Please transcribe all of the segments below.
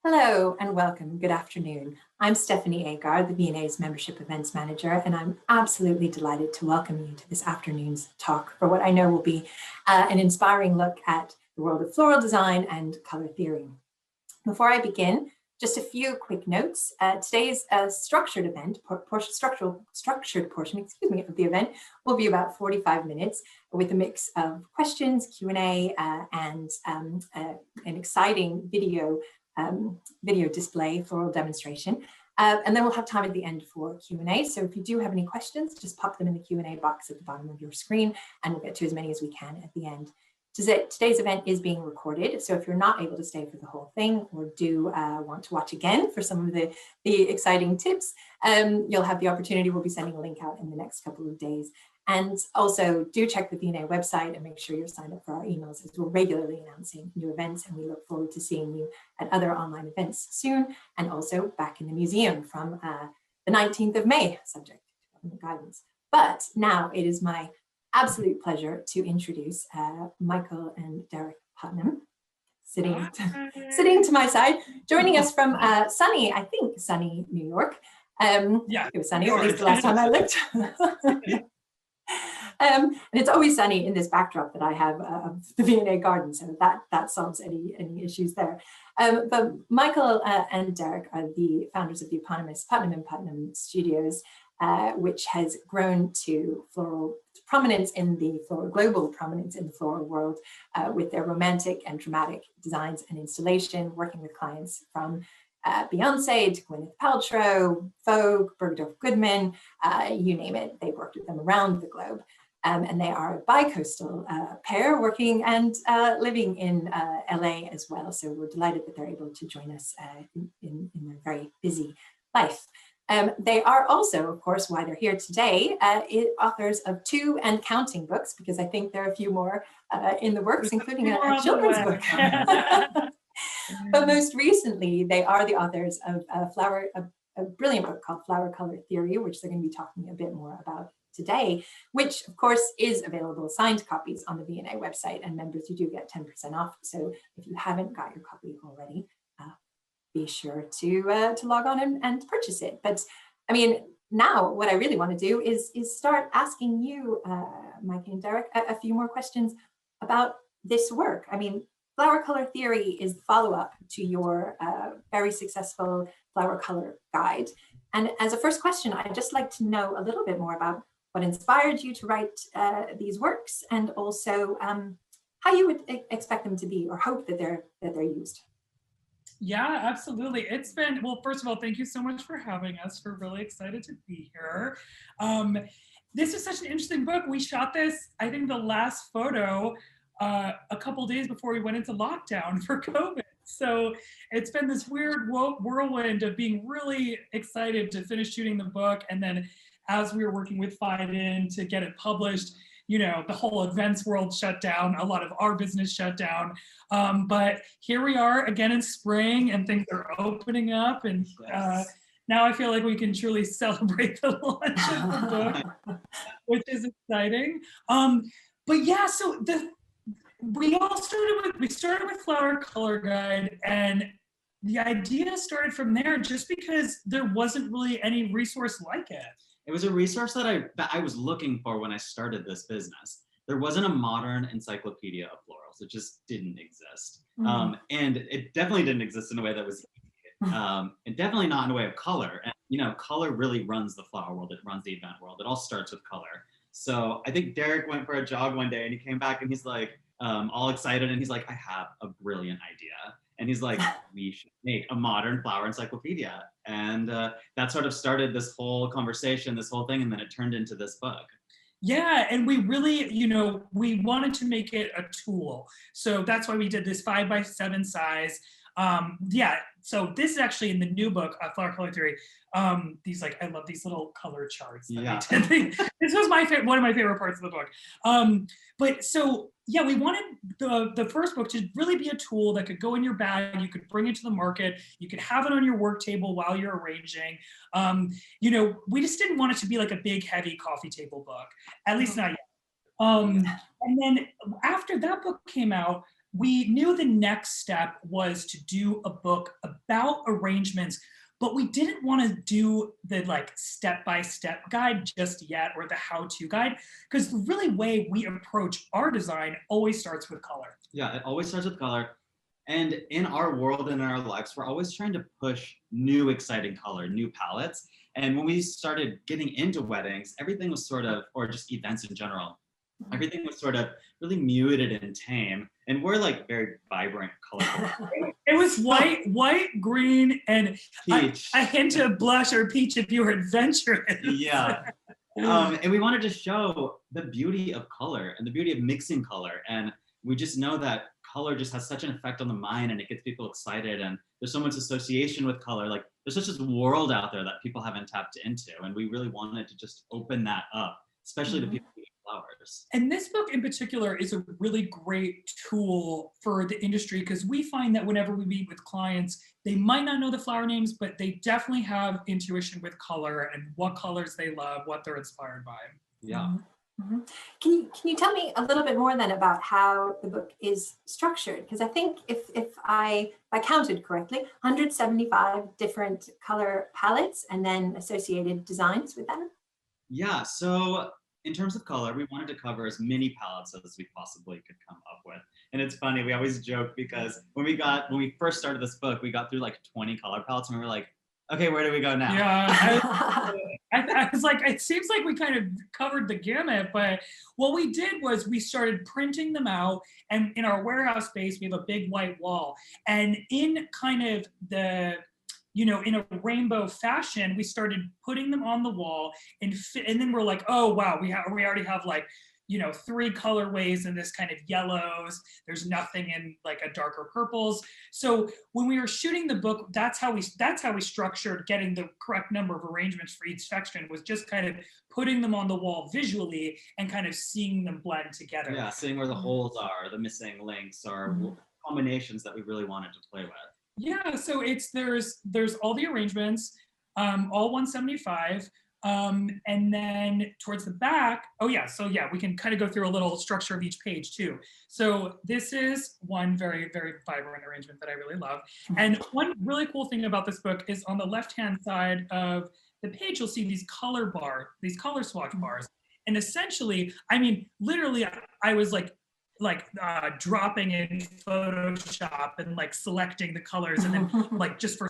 Hello and welcome. Good afternoon. I'm Stephanie Agar, the V&A's Membership Events Manager, and I'm absolutely delighted to welcome you to this afternoon's talk for what I know will be an inspiring look at the world of floral design and color theory. Before I begin, just a few quick notes. Today's structured portion, of the event will be about 45 minutes with a mix of questions, Q&A, and an exciting video display, floral demonstration. And then we'll have time at the end for Q&A. So if you do have any questions, just pop them in the Q&A box at the bottom of your screen, and we'll get to as many as we can at the end. Today's event is being recorded, so if you're not able to stay for the whole thing or do want to watch again for some of the exciting tips, you'll have the opportunity. We'll be sending a link out in the next couple of days. And also do check the V&A website and make sure you're signed up for our emails, as we're regularly announcing new events, and we look forward to seeing you at other online events soon, and also back in the museum from the 19th of May, subject to government guidance. But now it is my absolute pleasure to introduce Michael and Darroch Putnam, sitting to my side, joining us from sunny New York. Yeah, it was sunny, at least the last time I looked. And it's always sunny in this backdrop that I have of the V&A garden, so that solves any issues there. But Michael and Darroch are the founders of the eponymous Putnam and Putnam Studios, which has grown to global prominence in the floral world with their romantic and dramatic designs and installation, working with clients from Beyonce to Gwyneth Paltrow, Vogue, Bergdorf Goodman, you name it. They've worked with them around the globe. And they are a bi-coastal pair working and living in LA as well. So we're delighted that they're able to join us in their very busy life. They are also, of course, why they're here today, authors of 2 and counting books, because I think there are a few more in the works, including a children's book. But most recently, they are the authors of a brilliant book called Flower Color Theory, which they're going to be talking a bit more about today, which of course is available signed copies on the V&A website, and members, you do get 10% off. So if you haven't got your copy already, be sure to log on and purchase it. But I mean, now what I really want to do is start asking you, Mike and Darroch, a few more questions about this work. I mean, Flower Color Theory is the follow-up to your very successful flower color guide. And as a first question, I'd just like to know a little bit more about what inspired you to write these works, and also how you would expect them to be or hope that they're used. Yeah, absolutely. It's been, well, first of all, thank you so much for having us. We're really excited to be here. This is such an interesting book. We shot this, I think, the last photo a couple days before we went into lockdown for COVID. So it's been this weird whirlwind of being really excited to finish shooting the book. And then as we were working with Phaidon to get it published, you know, the whole events world shut down, a lot of our business shut down. But here we are again in spring, and things are opening up. And now I feel like we can truly celebrate the launch of the book, which is exciting. But yeah, so we started with Flower Color Guide, and the idea started from there just because there wasn't really any resource like it. It was a resource that I was looking for when I started this business. There wasn't a modern encyclopedia of florals. It just didn't exist. Mm-hmm. And it definitely didn't exist in a way that was easy. And definitely not in a way of color. And you know, color really runs the flower world. It runs the event world. It all starts with color. So I think Darroch went for a jog one day and he came back and he's like, all excited, and he's like, I have a brilliant idea. And he's like, we should make a modern flower encyclopedia. And that sort of started this whole conversation, this whole thing, and then it turned into this book. Yeah, and we really, you know, we wanted to make it a tool. So that's why we did this 5x7 size. Yeah, so this is actually in the new book, Flower Color Theory. These, like, I love these little color charts. That we did. This was one of my favorite parts of the book. But so, yeah, we wanted the first book to really be a tool that could go in your bag. You could bring it to the market. You could have it on your work table while you're arranging. You know, we just didn't want it to be like a big, heavy coffee table book, at least not yet. And then after that book came out, we knew the next step was to do a book about arrangements, but we didn't want to do the like step-by-step guide just yet, or the how-to guide, because the really way we approach our design always starts with color. Yeah, it always starts with color. And in our world and in our lives, we're always trying to push new exciting color, new palettes. And when we started getting into weddings, everything was sort of, or just events in general, everything was sort of really muted and tame. And we're like very vibrant, colorful. It was white, green, and Peach. a hint of blush or peach if you were adventurous. Yeah. And we wanted to show the beauty of color and the beauty of mixing color. And we just know that color just has such an effect on the mind, and it gets people excited. And there's so much association with color. Like there's such this world out there that people haven't tapped into. And we really wanted to just open that up, especially to people who eat flowers. And this book in particular is a really great tool for the industry, because we find that whenever we meet with clients, they might not know the flower names, but they definitely have intuition with color and what colors they love, what they're inspired by. Yeah. Mm-hmm. Can you tell me a little bit more then about how the book is structured? Because I think if I counted correctly, 175 different color palettes and then associated designs with them. Yeah, so in terms of color, we wanted to cover as many palettes as we possibly could come up with. And it's funny, we always joke because when we first started this book, we got through like 20 color palettes and we were like, okay, where do we go now? Yeah, I was like, it seems like we kind of covered the gamut, but what we did was we started printing them out, and in our warehouse space, we have a big white wall. And in kind of the, in a rainbow fashion, we started putting them on the wall, and then we're like, oh, wow, we already have like, 3 colorways in this kind of yellows. There's nothing in like a darker purples. So when we were shooting the book, that's how we structured getting the correct number of arrangements for each section, was just kind of putting them on the wall visually and kind of seeing them blend together. Yeah, seeing where the holes are, the missing links, or combinations that we really wanted to play with. Yeah, so there's all the arrangements, all 175. And then towards the back, we can kind of go through a little structure of each page too. So this is one very, very vibrant arrangement that I really love. And one really cool thing about this book is on the left-hand side of the page, you'll see these color swatch bars. And essentially, I mean, literally, I was like dropping in Photoshop and like selecting the colors, and then like just for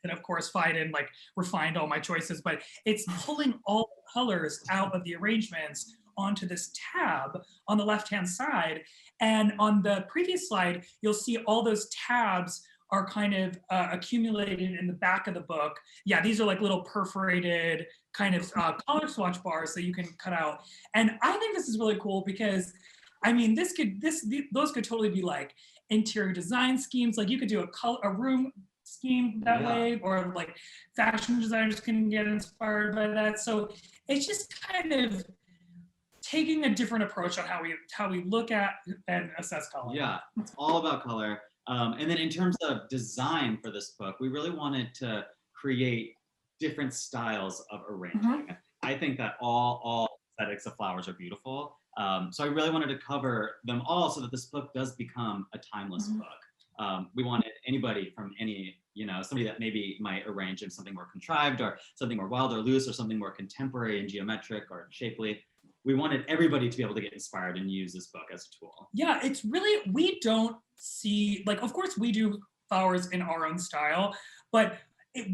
and of course Phaidon like refined all my choices, but it's pulling all the colors out of the arrangements onto this tab on the left-hand side. And on the previous slide, you'll see all those tabs are kind of accumulated in the back of the book. Yeah, these are like little perforated kind of color swatch bars that you can cut out. And I think this is really cool because, I mean, those could totally be like interior design schemes. Like you could do a room scheme that way, or like fashion designers can get inspired by that. So it's just kind of taking a different approach on how we look at and assess color. Yeah, it's all about color. And then in terms of design for this book, we really wanted to create different styles of arranging. I think that all aesthetics of flowers are beautiful. So I really wanted to cover them all so that this book does become a timeless book. We wanted anybody from somebody that maybe might arrange in something more contrived or something more wild or loose or something more contemporary and geometric or shapely. We wanted everybody to be able to get inspired and use this book as a tool. Yeah, it's really, we don't see, like, of course we do flowers in our own style, but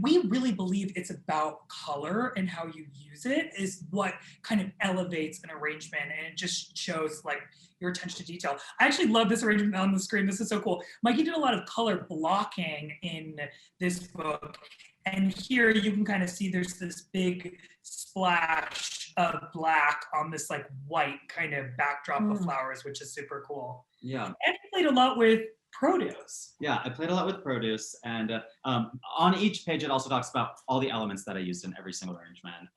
we really believe it's about color, and how you use it is what kind of elevates an arrangement, and it just shows like your attention to detail. I actually love this arrangement on the screen. This is so cool. Mikey did a lot of color blocking in this book, and here you can kind of see there's this big splash of black on this like white kind of backdrop of flowers, which is super cool. Yeah. And I played a lot with produce. Yeah, I played a lot with produce, and on each page it also talks about all the elements that I used in every single arrangement,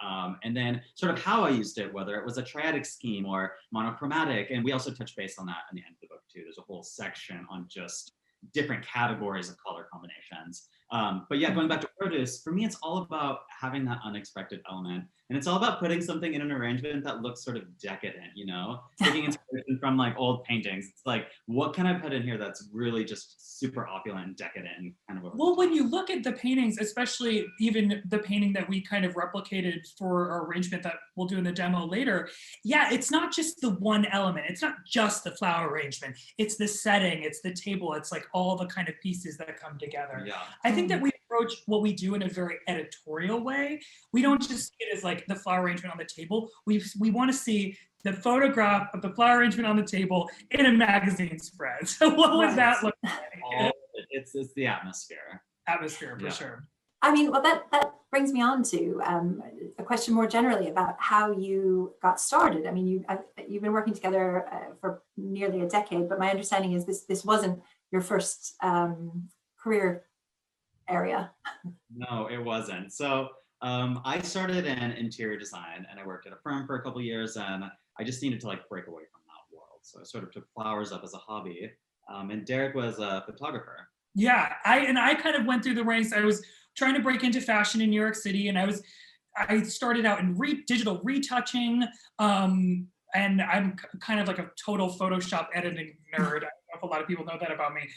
and then sort of how I used it, whether it was a triadic scheme or monochromatic, and we also touch base on that in the end of the book too. There's a whole section on just different categories of color combinations. But yeah, going back to produce, for me, it's all about having that unexpected element. And it's all about putting something in an arrangement that looks sort of decadent, you know, taking inspiration from like old paintings. It's like, what can I put in here that's really just super opulent and decadent and kind of well, when you look at the paintings, especially even the painting that we kind of replicated for our arrangement that we'll do in the demo later, yeah, it's not just the one element. It's not just the flower arrangement. It's the setting, it's the table, it's like all the kind of pieces that come together. Yeah. I think that we approach what we do in a very editorial way. We don't just see it as like the flower arrangement on the table. We want to see the photograph of the flower arrangement on the table in a magazine spread. So what would that look like? It's the atmosphere. Atmosphere, for sure. I mean, well, that brings me on to a question more generally about how you got started. I mean, you've been working together for nearly a decade, but my understanding is this wasn't your first career area. No, it wasn't. So I started in interior design, and I worked at a firm for a couple of years, and I just needed to like break away from that world. So I sort of took flowers up as a hobby. And Darroch was a photographer. Yeah, I kind of went through the ranks. I was trying to break into fashion in New York City, and I started out in digital retouching, and I'm kind of like a total Photoshop editing nerd. I don't know if a lot of people know that about me.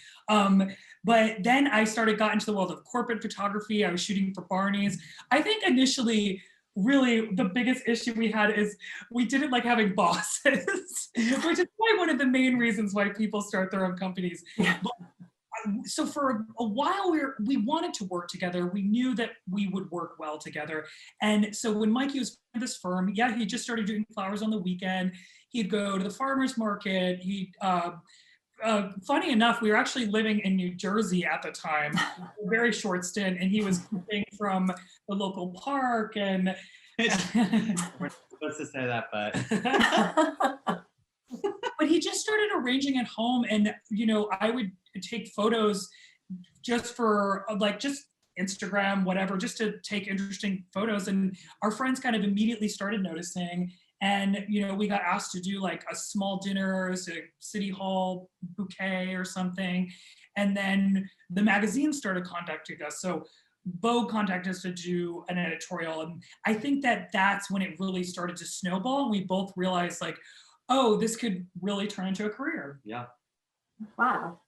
But then I got into the world of corporate photography. I was shooting for Barney's. I think initially, really the biggest issue we had is we didn't like having bosses, which is probably one of the main reasons why people start their own companies. But, so for a while we wanted to work together. We knew that we would work well together. And so when Mikey was in this firm, yeah, he just started doing flowers on the weekend. He'd go to the farmer's market. Funny enough, we were actually living in New Jersey at the time, a very short stint, and he was cooking from the local park. And We're not supposed to say that, but but he just started arranging at home, and I would take photos just for just Instagram, whatever, just to take interesting photos. And our friends kind of immediately started noticing. And, we got asked to do like a small dinner, a city hall bouquet or something. And then the magazine started contacting us. So Vogue contacted us to do an editorial. And I think that that's when it really started to snowball. We both realized like, oh, this could really turn into a career. Yeah. Wow.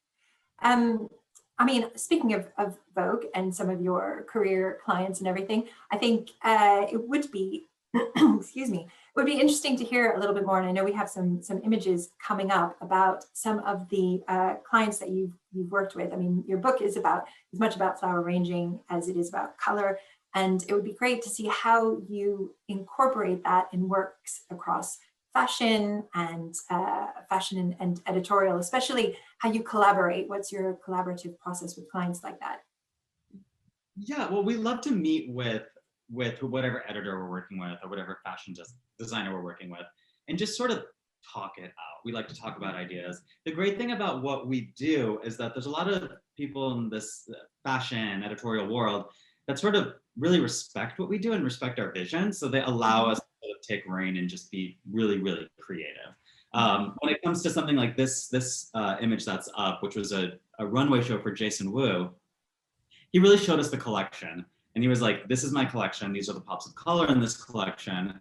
I mean, speaking of Vogue and some of your career clients and everything, I think it would be, excuse me, it would be interesting to hear a little bit more. And I know we have some images coming up about some of the clients that you've worked with. I mean, your book is as much about flower arranging as it is about color. And it would be great to see how you incorporate that in works across fashion and editorial, especially how you collaborate. What's your collaborative process with clients like that? Yeah, well, we love to meet with whatever editor we're working with or whatever fashion designer we're working with, and just sort of talk it out. We like to talk about ideas. The great thing about what we do is that there's a lot of people in this fashion editorial world that sort of really respect what we do and respect our vision. So they allow us to take reign and just be really, really creative. When it comes to something like this image that's up, which was a runway show for Jason Wu, he really showed us the collection. And he was like, this is my collection. These are the pops of color in this collection.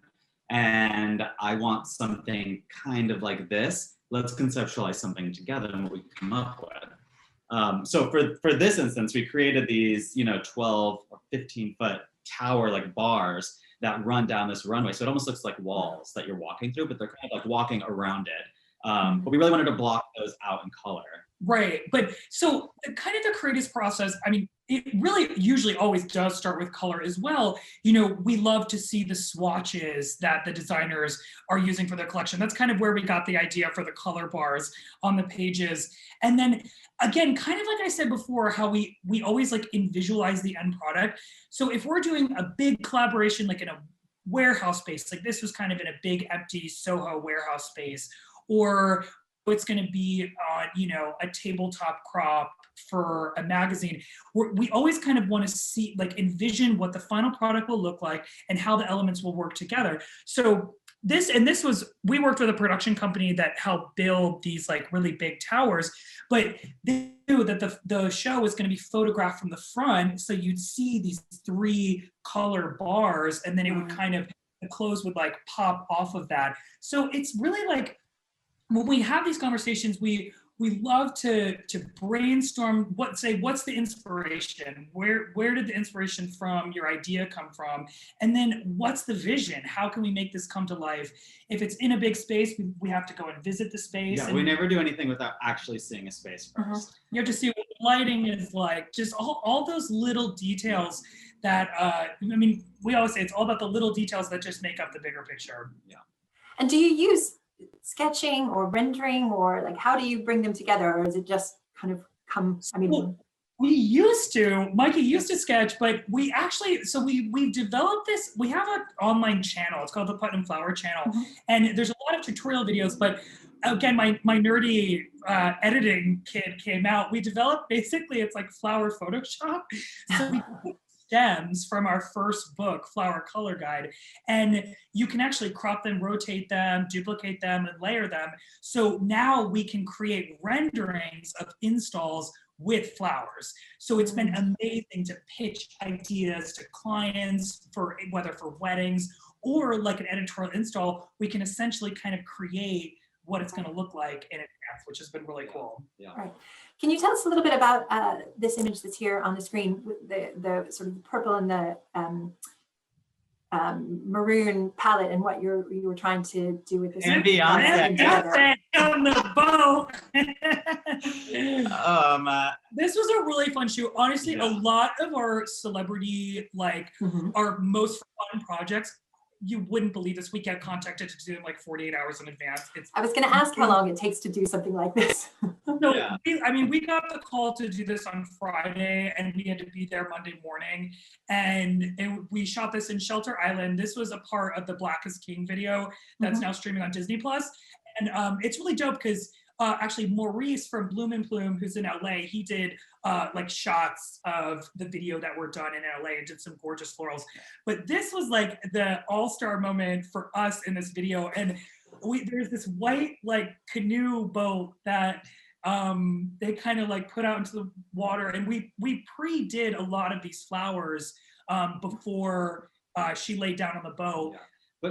And I want something kind of like this. Let's conceptualize something together and what we come up with. So for this instance, we created these, 12 or 15 foot tower like bars that run down this runway. So it almost looks like walls that you're walking through, but they're kind of like walking around it. But we really wanted to block those out in color. Right. But so kind of the creative process, I mean, it really usually always does start with color as well. We love to see the swatches that the designers are using for their collection. That's kind of where we got the idea for the color bars on the pages. And then again, kind of like I said before, how we always like visualize the end product. So if we're doing a big collaboration, like in a warehouse space, like this was kind of in a big empty Soho warehouse space, or it's going to be on, a tabletop crop for a magazine. We always kind of want to see, like envision what the final product will look like and how the elements will work together. So we worked with a production company that helped build these like really big towers, but they knew that the show was going to be photographed from the front, so you'd see these 3 color bars, and then it would kind of, the clothes would like pop off of that. So it's really like, when we have these conversations, we love to brainstorm, what's the inspiration? Where did the inspiration from your idea come from? And then what's the vision? How can we make this come to life? If it's in a big space, we have to go and visit the space. Yeah, and we never do anything without actually seeing a space first. You have to see what lighting is like, just all those little details that, I mean, we always say it's all about the little details that just make up the bigger picture. Yeah. And do you use sketching or rendering, or like how do you bring them together, or is it just kind of come? I mean, well, Mikey used to sketch, but we actually, so we developed this, we have an online channel, it's called the Putnam Flower channel, and there's a lot of tutorial videos, but again, my nerdy editing kid came out. We developed, basically it's like flower Photoshop. So we stems from our first book, Flower Color Guide, and you can actually crop them, rotate them, duplicate them, and layer them. So now we can create renderings of installs with flowers. So it's been amazing to pitch ideas to clients, for whether for weddings or like an editorial install. We can essentially kind of create what it's going to look like in advance, which has been really cool. Yeah. Right. Can you tell us a little bit about this image that's here on the screen, with the sort of purple and the maroon palette, and what you were trying to do with this? And Beyonce on the boat. This was a really fun shoot. Honestly, a lot of our celebrity, like our most fun projects, you wouldn't believe this, we get contacted to do them like 48 hours in advance. I was going to ask how long it takes to do something like this. No, we got the call to do this on Friday, and we had to be there Monday morning, and we shot this in Shelter Island. This was a part of the Black is King video that's now streaming on Disney Plus, and it's really dope because actually Maurice from Bloom and Plume, who's in LA, he did like shots of the video that were done in LA and did some gorgeous florals. But this was like the all-star moment for us in this video. And there's this white like canoe boat that they kind of like put out into the water. And we pre-did a lot of these flowers before she laid down on the boat. Yeah.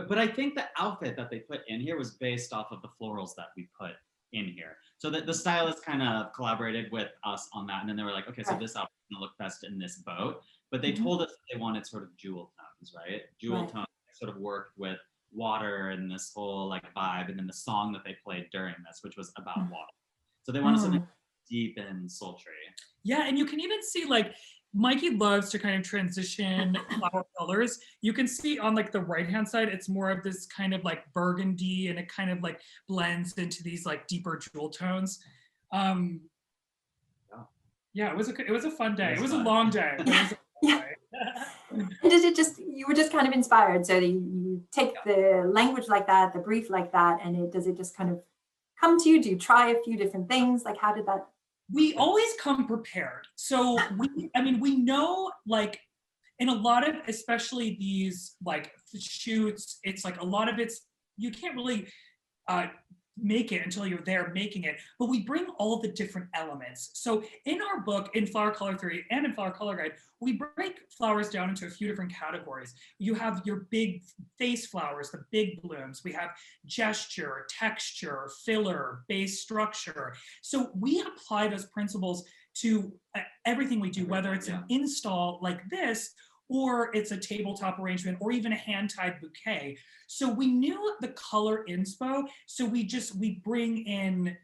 But I think the outfit that they put in here was based off of the florals that we put in here. So that the stylist kind of collaborated with us on that. And then they were like, okay, so this outfit's gonna look best in this boat. But they told us they wanted sort of jewel tones, right? Jewel tones sort of worked with water and this whole like vibe. And then the song that they played during this, which was about water. So they wanted something deep and sultry. Yeah, and you can even see like, Mikey loves to kind of transition flower colors. You can see on like the right-hand side, it's more of this kind of like burgundy, and it kind of like blends into these like deeper jewel tones. Yeah, it was a fun day. It was a long day. Did it just, you were just kind of inspired, so that you take the language like that, the brief like that, and does it just kind of come to you? Do you try a few different things? Like, how did that? We always come prepared. So we know, like, in a lot of, especially these like shoots, it's like a lot of you can't really make it until you're there making it, but we bring all the different elements. So in our book, in Flower Color Theory and in Flower Color Guide, we break flowers down into a few different categories. You have your big face flowers, the big blooms. We have gesture, texture, filler, base structure. So we apply those principles to everything we do, whether it's an install like this, or it's a tabletop arrangement, or even a hand-tied bouquet. So we knew the color inspo, so we bring in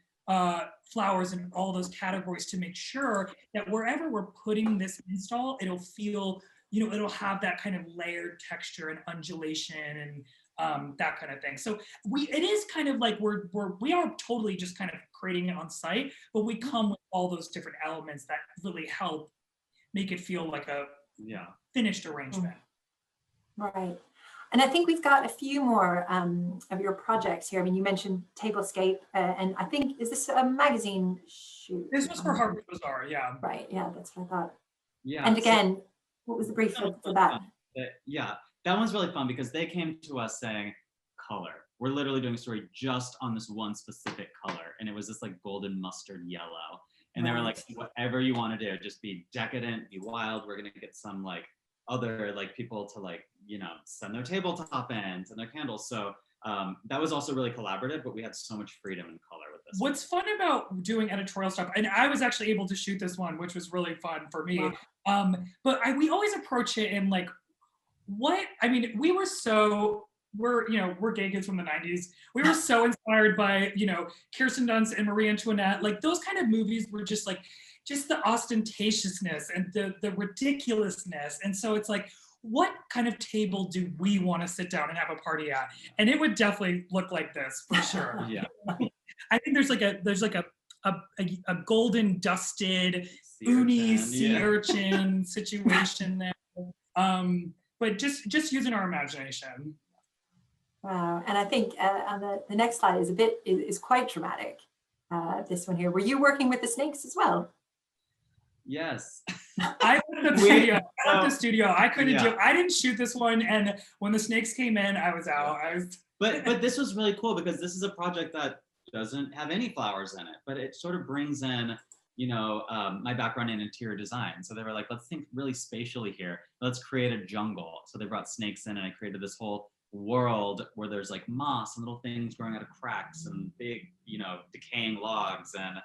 flowers in all those categories to make sure that wherever we're putting this install, it'll feel, it'll have that kind of layered texture and undulation and that kind of thing. So it is kind of like we are totally just kind of creating it on site, but we come with all those different elements that really help make it feel like a finished arrangement. Right. And I think we've got a few more of your projects here. I mean, you mentioned Tablescape, and I think, is this a magazine shoot? This was for Harper's Bazaar, yeah. Right, yeah, that's what I thought. Yeah. And again, what was the brief for that? Yeah, that one's really fun because they came to us saying, color. we're literally doing a story just on this one specific color. And it was this like golden mustard yellow. And they were like, whatever you want to do, just be decadent, be wild. We're going to get some like other like people to like, you know, send their tabletop in, send their candles. So that was also really collaborative, but we had so much freedom and color with this. What's fun about doing editorial stuff, and I was actually able to shoot this one, which was really fun for me. Wow. But we always approach it in like, we're gay kids from the 90s. We were so inspired by, you know, Kirsten Dunst and Marie Antoinette. Like those kind of movies were just the ostentatiousness and the ridiculousness. And so it's like, what kind of table do we want to sit down and have a party at? And it would definitely look like this for sure. Yeah. I think there's like a golden dusted uni sea urchin situation there. But just using our imagination. Wow, and I think on the next slide is quite dramatic. This one here. Were you working with the snakes as well? Yes. I left the studio. I couldn't do. I didn't shoot this one, and when the snakes came in, I was out. But this was really cool because this is a project that doesn't have any flowers in it, but it sort of brings in, you know, my background in interior design. So they were like, let's think really spatially here. Let's create a jungle. So they brought snakes in, and I created this whole world where there's like moss and little things growing out of cracks and big, you know, decaying logs. And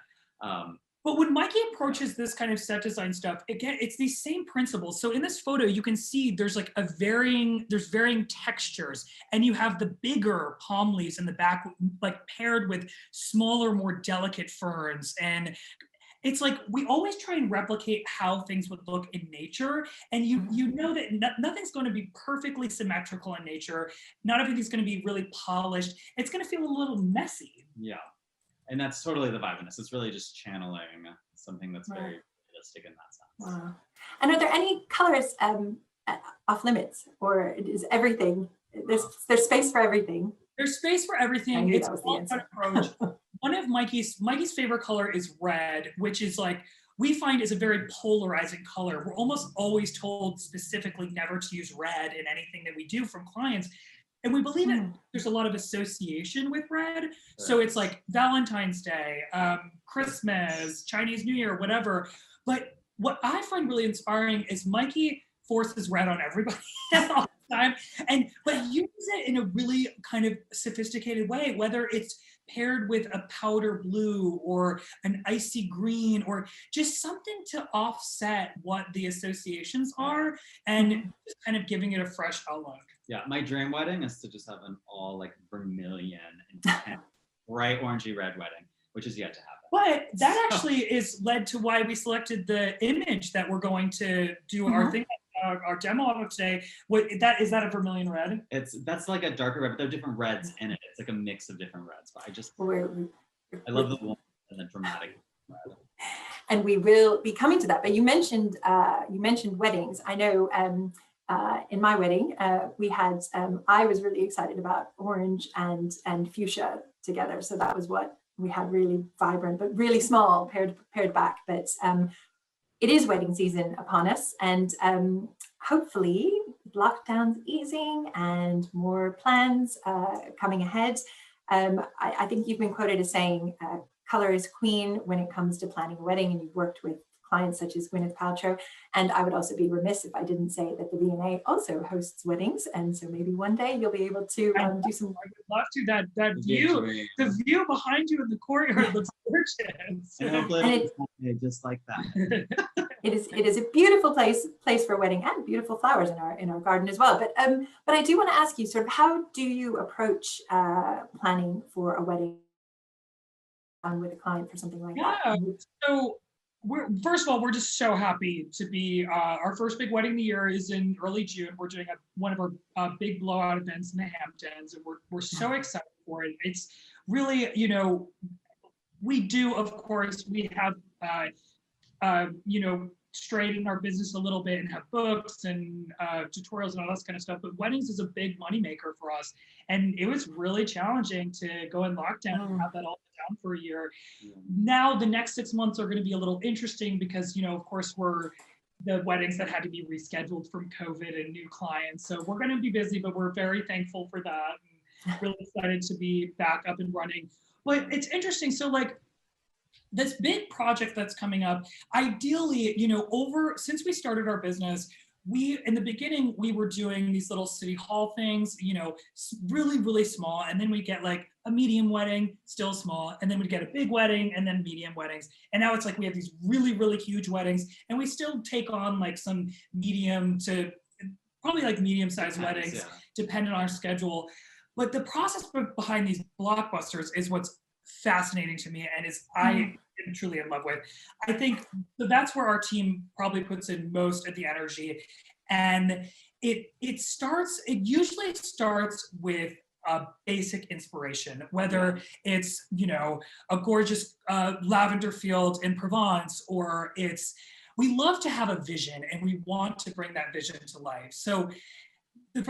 but when Mikey approaches this kind of set design stuff, again, it's these same principles. So in this photo, you can see there's like varying textures, and you have the bigger palm leaves in the back, like paired with smaller, more delicate ferns. And it's like we always try and replicate how things would look in nature, and you know that nothing's going to be perfectly symmetrical in nature. Not everything's going to be really polished. It's going to feel a little messy. Yeah, and that's totally the vibe in this. It's really just channeling something that's very realistic in that sense. Wow. And are there any colors off limits, or is everything? There's space for everything. There's space for everything. It's all an approach. One of Mikey's favorite color is red, which is like, we find is a very polarizing color. We're almost always told specifically never to use red in anything that we do from clients. And we believe that there's a lot of association with red. Right. So it's like Valentine's Day, Christmas, Chinese New Year, whatever. But what I find really inspiring is Mikey forces red on everybody all the time, but uses it in a really kind of sophisticated way, whether it's paired with a powder blue or an icy green, or just something to offset what the associations are, and just kind of giving it a fresh outlook. Yeah, my dream wedding is to just have an all like vermilion and bright orangey red wedding, which is yet to happen. But that actually is led to why we selected the image that we're going to do our thing, our demo of today. Is that a vermilion red? That's like a darker red, but there are different reds in it. It's like a mix of different reds. But I love the warm and the dramatic red. And we will be coming to that. But you mentioned weddings. I know in my wedding we had I was really excited about orange and fuchsia together. So that was what we had, really vibrant but really small paired back. But it is wedding season upon us, and hopefully lockdowns easing and more plans coming ahead. I think you've been quoted as saying color is queen when it comes to planning a wedding, and you've worked with clients such as Gwyneth Paltrow. And I would also be remiss if I didn't say that the V&A also hosts weddings, and so maybe one day you'll be able to do some. I would love to. That view, the view behind you in the courtyard looks gorgeous. And just like that. It is a beautiful place for a wedding, and beautiful flowers in our garden as well. But I do want to ask you, sort of, how do you approach planning for a wedding with a client for something like that? So first of all, we're just so happy to be, our first big wedding of the year is in early June. We're doing one of our big blowout events in the Hamptons, and we're so excited for it. It's really, you know, we do, of course, we have, you know, straighten our business a little bit and have books and tutorials and all that kind of stuff. But weddings is a big moneymaker for us. And it was really challenging to go in lockdown and have that all down for a year. Now the next 6 months are going to be a little interesting because, you know, of course, we're the weddings that had to be rescheduled from COVID and new clients. So we're going to be busy, but we're very thankful for that. really excited to be back up and running. But it's interesting. So like this big project that's coming up, ideally, since we started our business, in the beginning, we were doing these little city hall things, really, really small. And then we get like a medium wedding, still small. And then we get a big wedding and then medium weddings. And now it's like we have these really, really huge weddings. And we still take on like some medium to probably like medium-sized weddings, depending on our schedule. But the process behind these blockbusters is what's fascinating to me and I am truly in love with. I think that's where our team probably puts in most of the energy. And it usually starts with a basic inspiration, whether it's, a gorgeous lavender field in Provence, or we love to have a vision and we want to bring that vision to life. So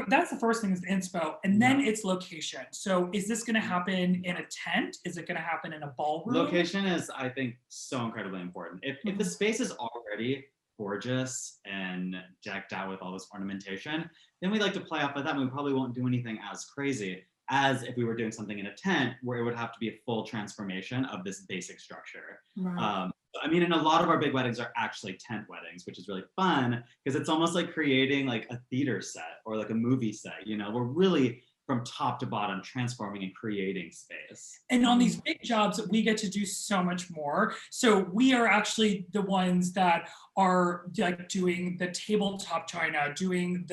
that's the first thing, is the inspo, and then it's location. So is this going to happen in a tent? Is it going to happen in a ballroom? Location is, I think, so incredibly important. If the space is already gorgeous and decked out with all this ornamentation, then we like to play off of that, and we probably won't do anything as crazy as if we were doing something in a tent, where it would have to be a full transformation of this basic structure. Right. And a lot of our big weddings are actually tent weddings, which is really fun because it's almost like creating like a theater set or like a movie set. We're really from top to bottom transforming and creating space. And on these big jobs, we get to do so much more. So we are actually the ones that are like doing the tabletop china, doing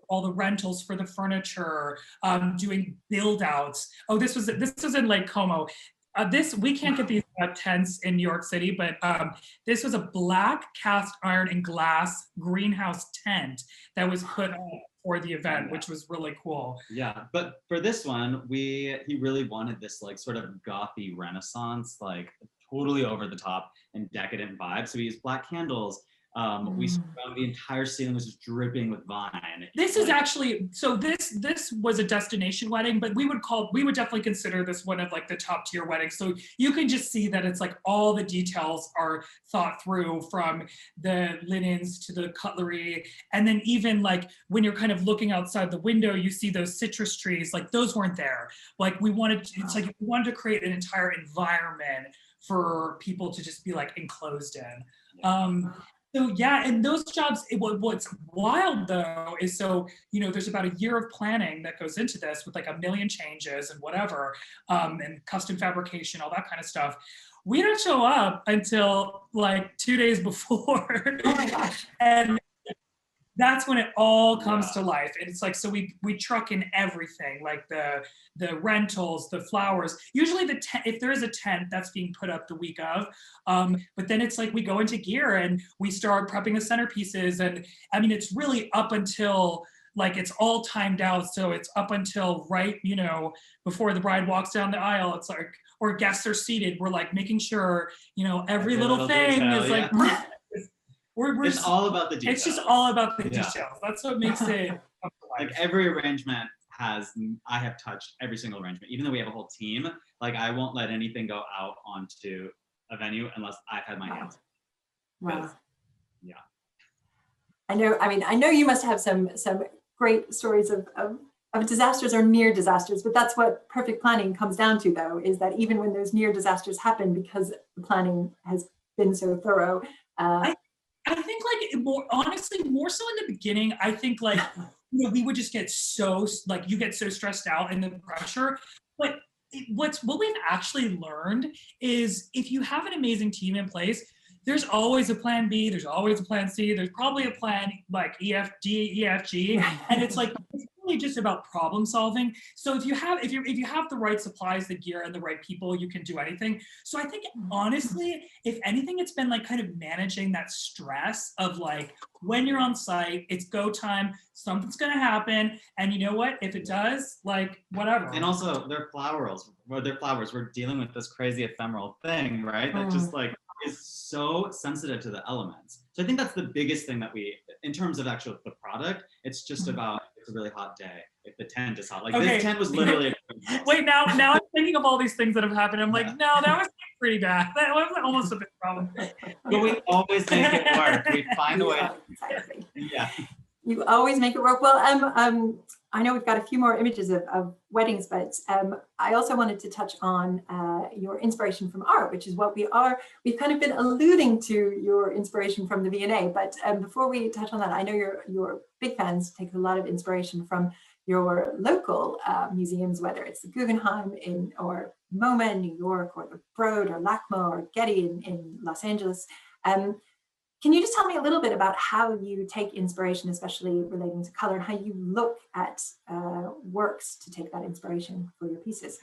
all the rentals for the furniture, doing build outs. Oh, this was in Lake Como. We can't get these tents in New York City, but this was a black cast iron and glass greenhouse tent that was put up for the event, which was really cool. Yeah, but for this one, he really wanted this like sort of gothy Renaissance, like totally over the top and decadent vibe. So we used black candles. We surrounded the entire ceiling was just dripping with vine. This is actually, so this was a destination wedding, but we would definitely consider this one of like the top tier weddings. So you can just see that it's like all the details are thought through, from the linens to the cutlery. And then even like when you're kind of looking outside the window, you see those citrus trees, like those weren't there. Like we wanted to create an entire environment for people to just be like enclosed in. So yeah, and those jobs, what's wild though is, there's about a year of planning that goes into this with like a million changes and whatever, and custom fabrication, all that kind of stuff. We don't show up until like 2 days before. Oh my gosh. And that's when it all comes to life. And it's like, so we truck in everything, like the rentals, the flowers. Usually if there is a tent, that's being put up the week of. But then it's like we go into gear and we start prepping the centerpieces. And it's really up until like it's all timed out. So it's up until right, before the bride walks down the aisle. It's like, or guests are seated. We're like making sure, every little thing is like, it's all about the details. It's just all about the details. That's what makes it like every arrangement I have touched every single arrangement, even though we have a whole team. Like I won't let anything go out onto a venue unless I've had my hands. Wow. Yeah. I know you must have some great stories of disasters or near disasters, but that's what perfect planning comes down to, though, is that even when those near disasters happen, because the planning has been so thorough, I think like more so in the beginning, I think like, we would just get so like, you get so stressed out and the pressure. But what we've actually learned is if you have an amazing team in place, there's always a plan B, there's always a plan C, there's probably a plan like EFG, and it's like, it's really just about problem solving. So if you have the right supplies, the gear, and the right people, you can do anything. So I think honestly, if anything, it's been like kind of managing that stress of like, when you're on site, it's go time, something's gonna happen, and you know what, if it does, like whatever. And also they're flowers, we're dealing with this crazy ephemeral thing, right? That just like is so sensitive to the elements. So I think that's the biggest thing that in terms of actual the product, it's just about, it's a really hot day. If the tent is hot, like this tent was literally. Wait, now I'm thinking of all these things that have happened. I'm like, no, that was pretty bad. That was almost a big problem. But we always make it work. We find a way. Exactly. Yeah. You always make it work. Well, I know we've got a few more images of weddings, but I also wanted to touch on your inspiration from art, which is what we've kind of been alluding to your inspiration from the V&A. But before we touch on that, I know you're big fans, take a lot of inspiration from your local museums, whether it's the Guggenheim or MoMA in New York, or the Broad or LACMA or Getty in Los Angeles. Can you just tell me a little bit about how you take inspiration, especially relating to color, and how you look at works to take that inspiration for your pieces?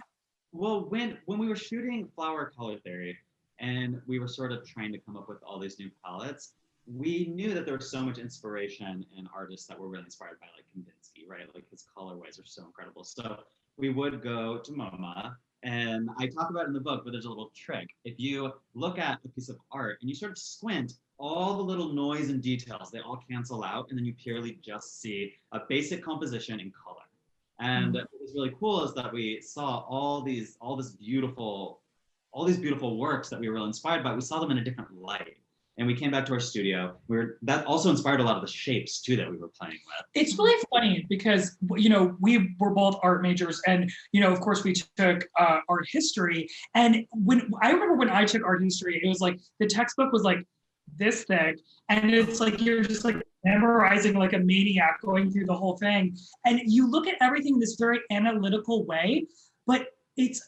Well, when we were shooting Flower Color Theory and we were sort of trying to come up with all these new palettes, we knew that there was so much inspiration in artists that were really inspired by like Kandinsky, right? Like his colorways are so incredible. So we would go to MoMA, and I talk about it in the book, but there's a little trick. If you look at a piece of art and you sort of squint, all the little noise and details, they all cancel out, and then you purely just see a basic composition in color. And what was really cool is that we saw all these beautiful works that we were really inspired by. We saw them in a different light. And we came back to our studio. That also inspired a lot of the shapes too that we were playing with. It's really funny because, you know, we were both art majors, and, you know, of course we took art history. And I remember when I took art history, it was like the textbook was like this thick, and it's like you're just like memorizing like a maniac going through the whole thing. And you look at everything in this very analytical way, but it's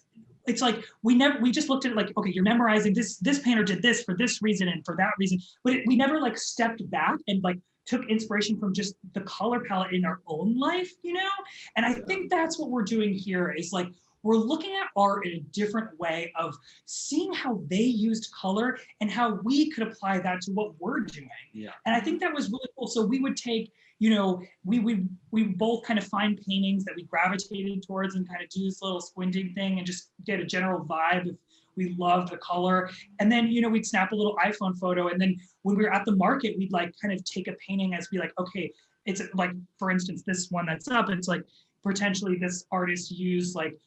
like we just looked at it like, okay, you're memorizing this painter did this for this reason and for that reason, but we never like stepped back and like took inspiration from just the color palette in our own life, you know? And I think that's what we're doing here, is like we're looking at art in a different way of seeing how they used color and how we could apply that to what we're doing. Yeah. And I think that was really cool. So we would take, you know, we both kind of find paintings that we gravitated towards and kind of do this little squinting thing and just get a general vibe if we love the color. And then, you know, we'd snap a little iPhone photo. And then when we were at the market, we'd like kind of take a painting as be like, okay, it's like, for instance, this one that's up, it's like potentially this artist used like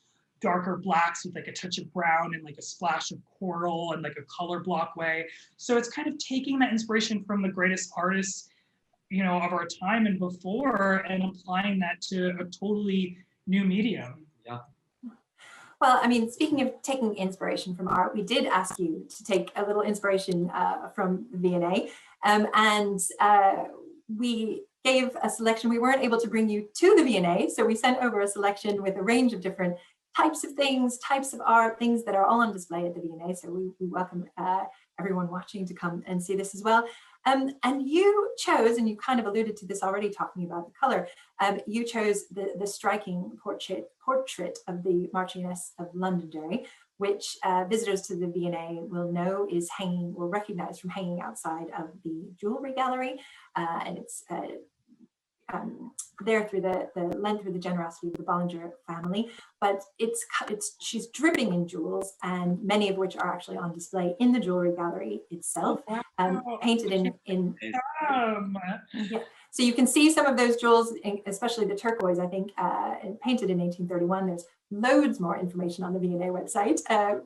darker blacks with like a touch of brown and like a splash of coral and like a color block way. So it's kind of taking that inspiration from the greatest artists, you know, of our time and before, and applying that to a totally new medium. Yeah. Well, I mean, speaking of taking inspiration from art, we did ask you to take a little inspiration from the V&A, and we gave a selection. We weren't able to bring you to the V&A, so we sent over a selection with a range of different types of things, types of art, things that are all on display at the V&A. So we welcome everyone watching to come and see this as well. And you chose, and you kind of alluded to this already talking about the color, you chose the striking portrait of the Marchioness of Londonderry, which visitors to the V&A will know will recognize from hanging outside of the jewelry gallery. And it's there through the length, through the generosity of the Bollinger family, but she's dripping in jewels, and many of which are actually on display in the jewelry gallery itself, painted in yeah. So you can see some of those jewels, especially the turquoise, I think, painted in 1831. There's loads more information on the V&A website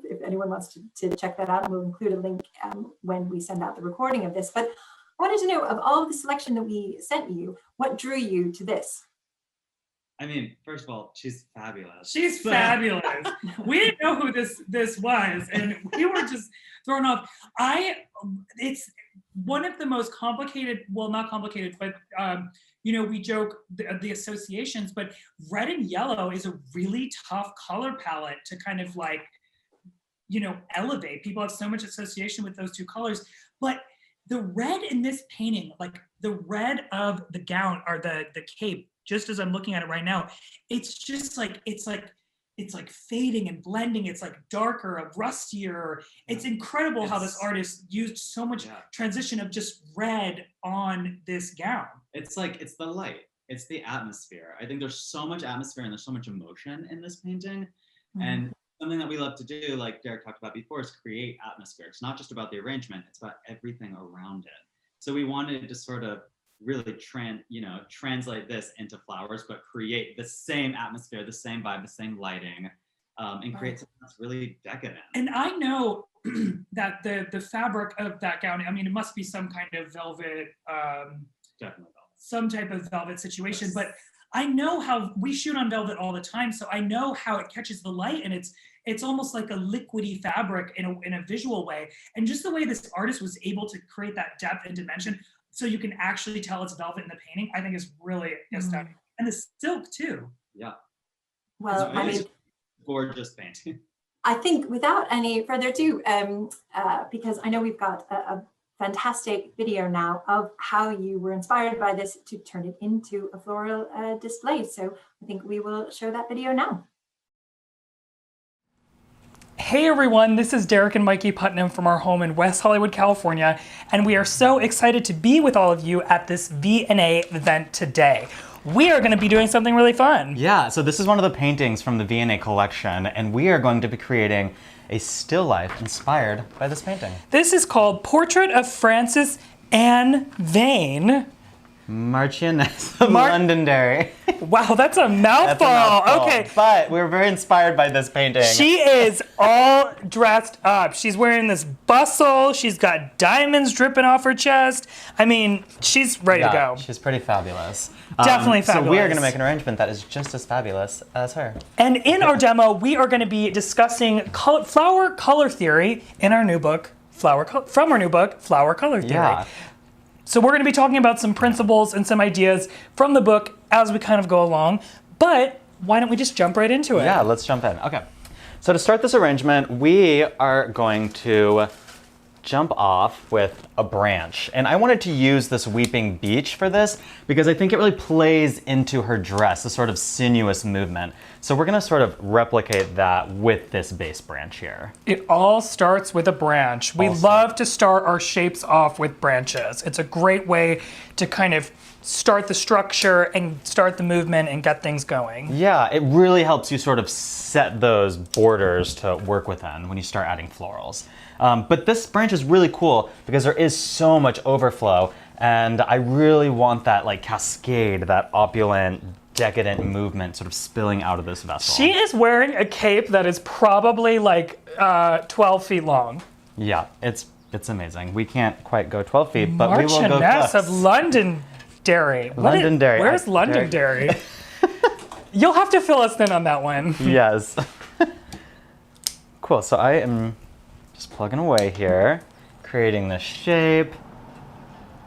if anyone wants to check that out, and we'll include a link when we send out the recording of this. But I wanted to know, of all of the selection that we sent you, what drew you to this? I mean, first of all, she's fabulous. She's fabulous. We didn't know who this was, and we were just thrown off. It's one of the most complicated, well, not complicated, but you know, we joke the associations, but red and yellow is a really tough color palette to kind of like, you know, elevate. People have so much association with those two colors, but the red in this painting, like the red of the gown or the cape, just as I'm looking at it right now, it's just like, it's like fading and blending. It's like darker, rustier. It's incredible how this artist used so much transition of just red on this gown. It's like, it's the light, it's the atmosphere. I think there's so much atmosphere and there's so much emotion in this painting. Mm-hmm. And something that we love to do, like Darroch talked about before, is create atmosphere. It's not just about the arrangement, it's about everything around it. So we wanted to sort of really translate this into flowers, but create the same atmosphere, the same vibe, the same lighting, and create something that's really decadent. And I know that the fabric of that gown, I mean, it must be some kind of velvet. Definitely velvet. some type of velvet situation, but I know how we shoot on velvet all the time, so I know how it catches the light, and it's almost like a liquidy fabric in a visual way. And just the way this artist was able to create that depth and dimension, so you can actually tell it's velvet in the painting, I think is really astounding. And the silk too. Yeah. Well, I mean, gorgeous painting. I think without any further ado, because I know we've got a fantastic video now of how you were inspired by this to turn it into a floral display. So I think we will show that video now. Hey everyone, this is Darroch and Mikey Putnam from our home in West Hollywood, California, and we are so excited to be with all of you at this V&A event today. We are going to be doing something really fun. Yeah, so this is one of the paintings from the V&A collection, and we are going to be creating a still life inspired by this painting. This is called Portrait of Frances Anne Vane, Marchioness of Londonderry. Wow, that's a mouthful. Okay. But we were very inspired by this painting. She is all dressed up. She's wearing this bustle. She's got diamonds dripping off her chest. I mean, she's ready to go. She's pretty fabulous. Definitely fabulous. So we are going to make an arrangement that is just as fabulous as her. And in our demo, we are going to be discussing flower color theory in our new book, Flower Color Theory. Yeah. So we're going to be talking about some principles and some ideas from the book as we kind of go along. But why don't we just jump right into it? Yeah, let's jump in. Okay. So to start this arrangement, we are going to jump off with a branch. And I wanted to use this weeping beech for this because I think it really plays into her dress, a sort of sinuous movement. So we're gonna sort of replicate that with this base branch here. It all starts with a branch. We love to start our shapes off with branches. It's a great way to kind of start the structure and start the movement and get things going. Yeah, it really helps you sort of set those borders to work within when you start adding florals. But this branch is really cool because there is so much overflow, and I really want that like cascade, that opulent, decadent movement sort of spilling out of this vessel. She is wearing a cape that is probably like 12 feet long. Yeah, it's amazing. We can't quite go 12 feet, but we will go Marchioness close. of Londonderry. Londonderry. Where's Londonderry? You'll have to fill us in on that one. Yes. Cool, so I am just plugging away here, creating this shape,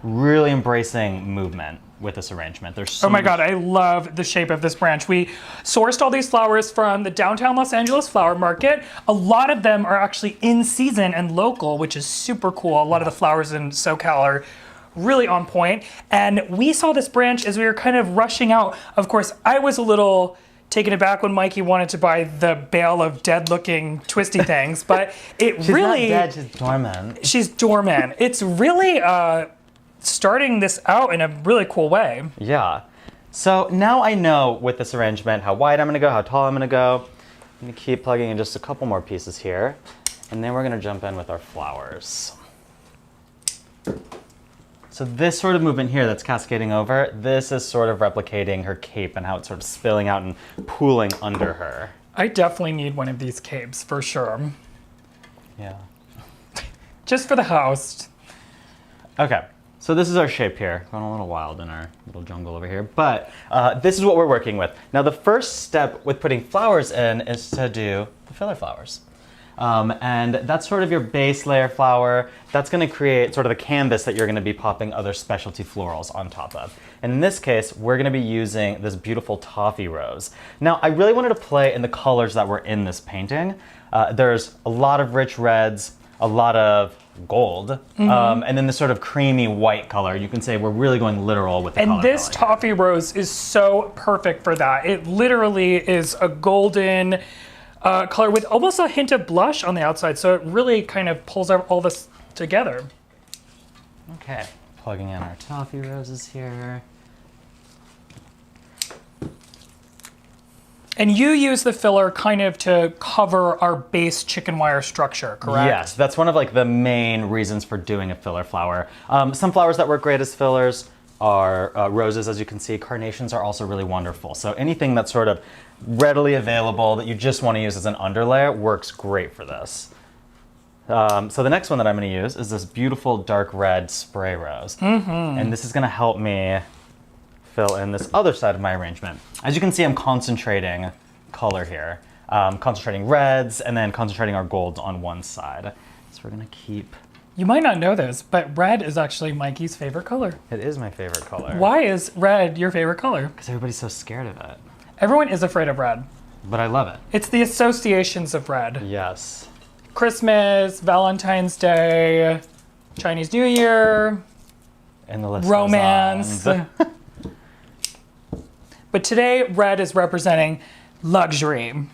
really embracing movement with this arrangement. There's so Oh my God, I love the shape of this branch. We sourced all these flowers from the downtown Los Angeles flower market. A lot of them are actually in season and local, which is super cool. A lot of the flowers in SoCal are really on point. And we saw this branch as we were kind of rushing out. Of course, I was a little taken aback when Mikey wanted to buy the bale of dead-looking twisty things, but she's really— not dead, she's dormant. She's dormant. It's really starting this out in a really cool way. Yeah. So now I know with this arrangement how wide I'm gonna go, how tall I'm gonna go. I'm gonna keep plugging in just a couple more pieces here, and then we're gonna jump in with our flowers. So this sort of movement here that's cascading over, this is sort of replicating her cape and how it's sort of spilling out and pooling under her. I definitely need one of these capes for sure. Yeah. Just for the house. Okay, so this is our shape here. Going a little wild in our little jungle over here, but this is what we're working with. Now the first step with putting flowers in is to do the filler flowers. And that's sort of your base layer flower. That's going to create sort of the canvas that you're going to be popping other specialty florals on top of. And in this case, we're going to be using this beautiful toffee rose. Now, I really wanted to play in the colors that were in this painting. There's a lot of rich reds, a lot of gold, and then this sort of creamy white color. You can say we're really going literal with the color. And this palette. toffee rose is so perfect for that. It literally is a golden color with almost a hint of blush on the outside, so it really kind of pulls all this together. Okay, plugging in our toffee roses here. And you use the filler kind of to cover our base chicken wire structure, correct? Yes, that's one of like the main reasons for doing a filler flower. Some flowers that work great as fillers are roses, as you can see. Carnations are also really wonderful. So anything that's sort of readily available that you just want to use as an underlayer works great for this. So the next one that I'm going to use is this beautiful dark red spray rose. And this is going to help me fill in this other side of my arrangement. As you can see, I'm concentrating color here. Concentrating reds and then concentrating our golds on one side. So we're gonna keep... You might not know this, but red is actually Mikey's favorite color. It is my favorite color. Why is red your favorite color? Because everybody's so scared of it. Everyone is afraid of red. But I love it. It's the associations of red. Yes. Christmas, Valentine's Day, Chinese New Year, And the list romance. goes on. But today, red is representing luxury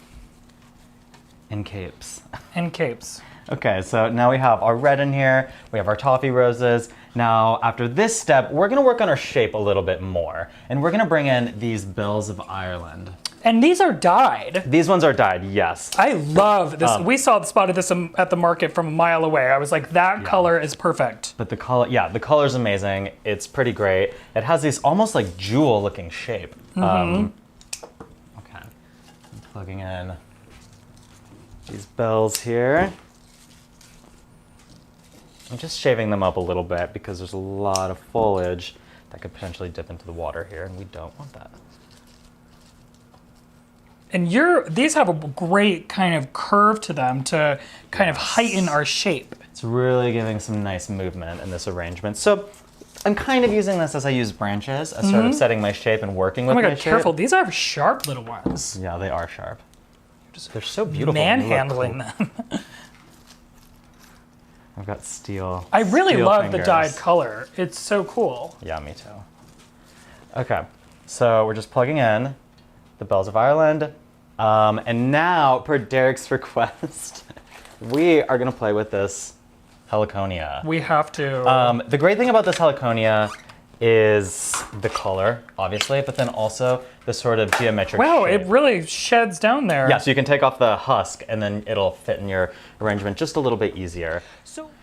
And capes. and capes. Okay, so now we have our red in here, we have our toffee roses. Now, after this step, we're gonna work on our shape a little bit more. And we're gonna bring in these bills of Ireland. And these are dyed. These ones are dyed, yes. I love this. We spotted this at the market from a mile away. I was like, that color is perfect. But the color, yeah, the color's amazing. It's pretty great. It has these almost like jewel looking shape. Okay, I'm plugging in these bells here. I'm just shaving them up a little bit because there's a lot of foliage that could potentially dip into the water here, and we don't want that. And these have a great kind of curve to them to kind of heighten our shape. It's really giving some nice movement in this arrangement. So I'm kind of using this as I use branches, as sort of setting my shape and working with Oh my my God, shape. careful. These are sharp little ones. Yeah, they are sharp. They're so beautiful. They look Manhandling cool. them. I've got steel. I really steel love fingers. the dyed color. It's so cool. Yeah, me too. Okay, so we're just plugging in the bells of Ireland. And now, per Darroch's request, we are gonna play with this heliconia. We have to. The great thing about this heliconia is the color, obviously, but then also the sort of geometric Wow, shape. it really sheds down there. Yeah, so you can take off the husk and then it'll fit in your arrangement just a little bit easier.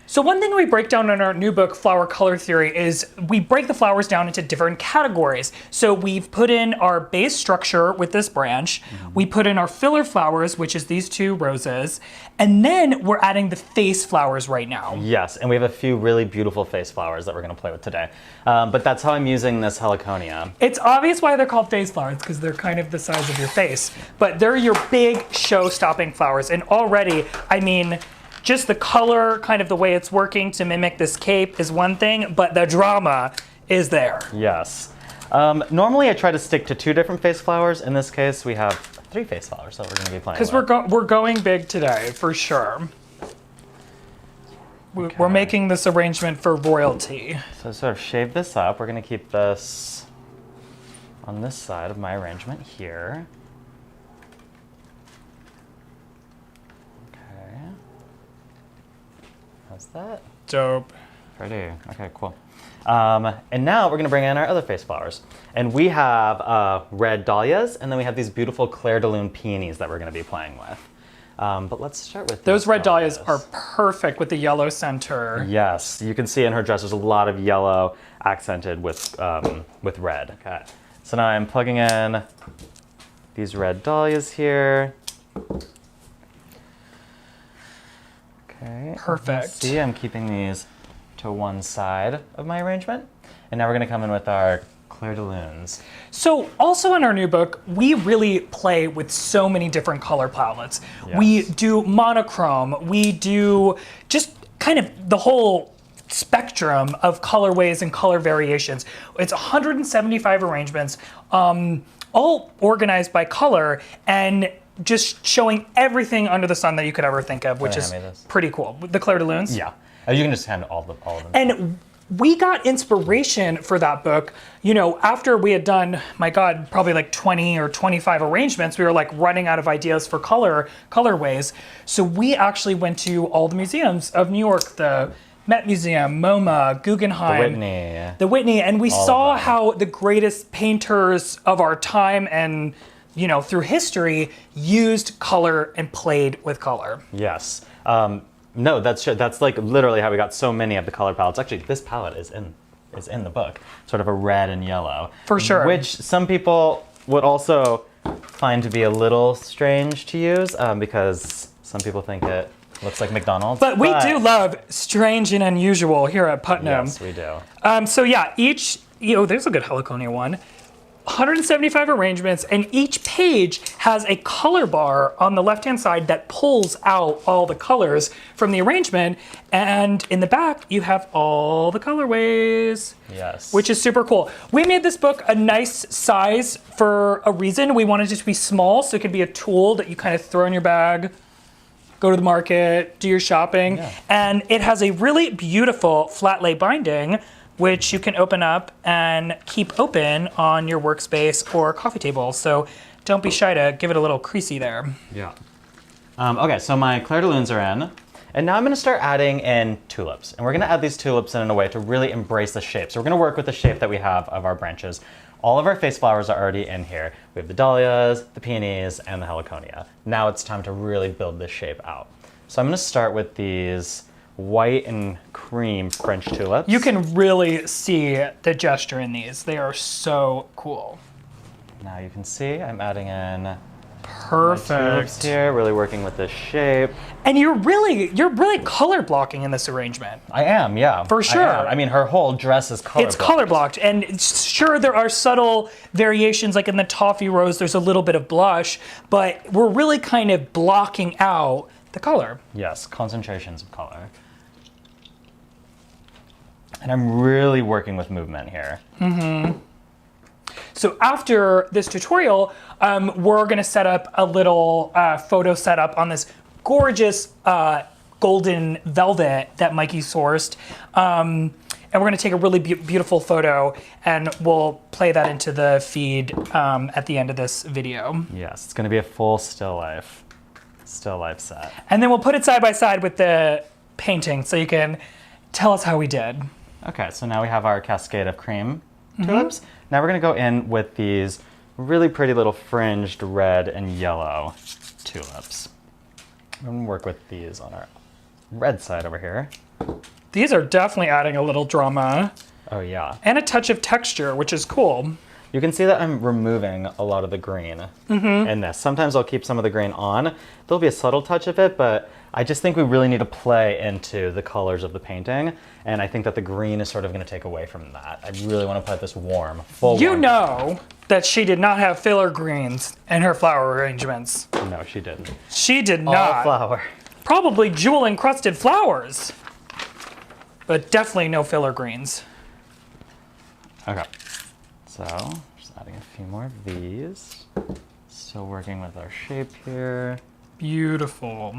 So one thing we break down in our new book, Flower Color Theory, is we break the flowers down into different categories. So we've put in our base structure with this branch, we put in our filler flowers, which is these two roses, and then we're adding the face flowers right now. Yes, and we have a few really beautiful face flowers that we're gonna play with today. But that's how I'm using this heliconia. It's obvious why they're called face flowers, because they're kind of the size of your face. But they're your big show-stopping flowers. And already, I mean, just the color, kind of the way it's working to mimic this cape is one thing, but the drama is there. Yes. Normally I try to stick to 2 different face flowers. In this case, we have 3 face flowers that we're gonna be playing with. Because we're going big today, for sure. We're making this arrangement for royalty. So sort of shave this up. We're gonna keep this on this side of my arrangement here. Okay. How's that? Dope. Pretty. Okay, cool. And now we're gonna bring in our other face flowers. And we have red dahlias, and then we have these beautiful Clair de Lune peonies that we're gonna be playing with. But let's start with Those these red dahlias are perfect with the yellow center. Yes, you can see in her dress there's a lot of yellow accented with red. Okay, so now I'm plugging in these red dahlias here. Okay. Perfect. See, I'm keeping these to one side of my arrangement. And now we're gonna come in with our Clair de Lunes. So also in our new book, we really play with so many different color palettes. Yes. We do monochrome, we do just kind of the whole spectrum of colorways and color variations. It's 175 arrangements, all organized by color and just showing everything under the sun that you could ever think of, which Can I is hand me this? pretty cool. The Clair de Lunes. Yeah. Oh, you can just hand all of them. And we got inspiration for that book, you know, after we had done, my God, probably like 20 or 25 arrangements, we were like running out of ideas for colorways. So we actually went to all the museums of New York, the Met Museum, MoMA, Guggenheim, the Whitney, and we saw how the greatest painters of our time and, you know, through history used color and played with color. Yes. No, that's like literally how we got so many of the color palettes. Actually, this palette is in the book, sort of a red and yellow. For sure. Which some people would also find to be a little strange to use because some people think it looks like McDonald's. But we do love strange and unusual here at Putnam. Yes, we do. So yeah, there's a good heliconia one. 175 arrangements, and each page has a color bar on the left-hand side that pulls out all the colors from the arrangement. And in the back, you have all the colorways. Yes. Which is super cool. We made this book a nice size for a reason. We wanted it to be small, so it could be a tool that you kind of throw in your bag, go to the market, do your shopping. Yeah. And it has a really beautiful flat lay binding, which you can open up and keep open on your workspace or coffee table. So don't be shy to give it a little creasy there. Yeah. Okay, so my Clair de Lunes are in. And now I'm gonna start adding in tulips. And we're gonna add these tulips in a way to really embrace the shape. So we're gonna work with the shape that we have of our branches. All of our face flowers are already in here. We have the dahlias, the peonies, and the heliconia. Now it's time to really build this shape out. So I'm gonna start with these white and cream French tulips. You can really see the gesture in these. They are so cool. Now you can see I'm adding in my tulips Perfect. here, really working with this shape. And you're really color blocking in this arrangement. I am, yeah. For sure. I am. I mean, her whole dress is color It's color blocked, and sure there are subtle variations, like in the toffee rose, there's a little bit of blush, but we're really kind of blocking out the color. Yes, concentrations of color. And I'm really working with movement here. So after this tutorial, we're gonna set up a little photo setup on this gorgeous golden velvet that Mikey sourced. And we're gonna take a really beautiful photo, and we'll play that into the feed at the end of this video. Yes, it's gonna be a full still life set. And then we'll put it side by side with the painting so you can tell us how we did. Okay, so now we have our cascade of cream tulips. Now we're gonna go in with these really pretty little fringed red and yellow tulips. I'm gonna work with these on our red side over here. These are definitely adding a little drama Oh yeah. and a touch of texture, which is cool. You can see that I'm removing a lot of the green in this. Sometimes I'll keep some of the green on. There'll be a subtle touch of it, but I just think we really need to play into the colors of the painting. And I think that the green is sort of gonna take away from that. I really wanna put this warm, full You warm. know that she did not have filler greens in her flower arrangements. No, she didn't. She did All not. flower. Probably jewel encrusted flowers, but definitely no filler greens. Okay, so just adding a few more of these. Still working with our shape here. Beautiful.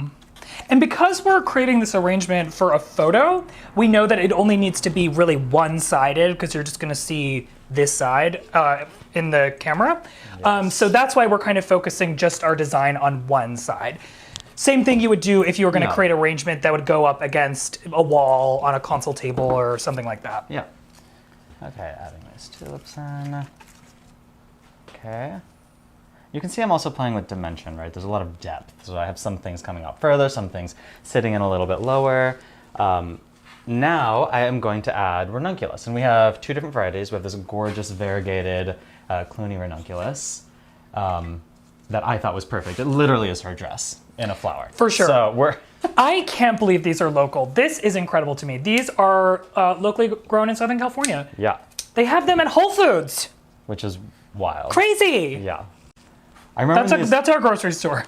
And because we're creating this arrangement for a photo, we know that it only needs to be really one-sided because you're just gonna see this side in the camera. Yes. So that's why we're kind of focusing just our design on one side. Same thing you would do if you were gonna Yeah. create arrangement that would go up against a wall on a console table or something like that. Yeah. Okay, adding these tulips in. Okay. You can see I'm also playing with dimension, right? There's a lot of depth. So I have some things coming up further, some things sitting in a little bit lower. Now I am going to add ranunculus. And we have two different varieties. We have this gorgeous variegated Clooney ranunculus that I thought was perfect. It literally is her dress in a flower. For sure. So we're... I can't believe these are local. This is incredible to me. These are locally grown in Southern California. Yeah, They have them at Whole Foods. which is wild. Crazy. Yeah. I remember That's our grocery store.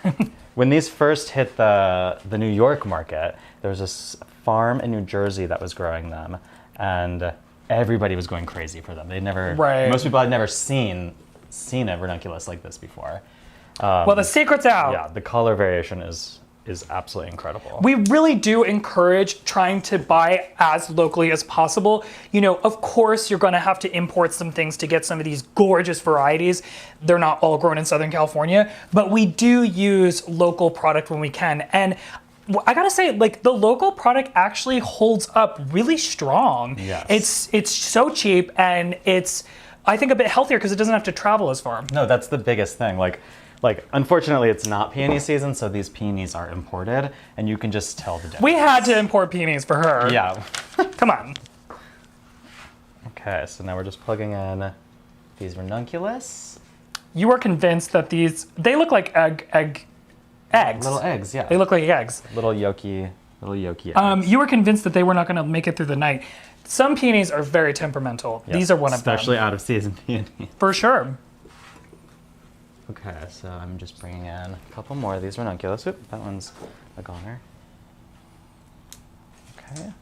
when these first hit the New York market, there was this farm in New Jersey that was growing them, and everybody was going crazy for them. They'd never, Right. most people had never seen a ranunculus like this before. Well, the secret's out. Yeah, the color variation is absolutely incredible. We really do encourage trying to buy as locally as possible. You know, of course, you're going to have to import some things to get some of these gorgeous varieties. They're not all grown in Southern California, but we do use local product when we can. And I gotta say, like, the local product actually holds up really strong. Yes. It's so cheap, and it's, I think, a bit healthier because it doesn't have to travel as far. No, that's the biggest thing. Like, unfortunately, it's not peony season, so these peonies are imported, and you can just tell the difference. We had to import peonies for her. Yeah. Come on. Okay, so now we're just plugging in these ranunculus. You were convinced that they look like eggs. Little eggs, yeah. They look like eggs. Little yolky eggs. You were convinced that they were not going to make it through the night. Some peonies are very temperamental. Yes, These are one of them. especially out of season peonies. For sure. Okay, so I'm just bringing in a couple more of these ranunculus. Oop, that one's a goner. Okay.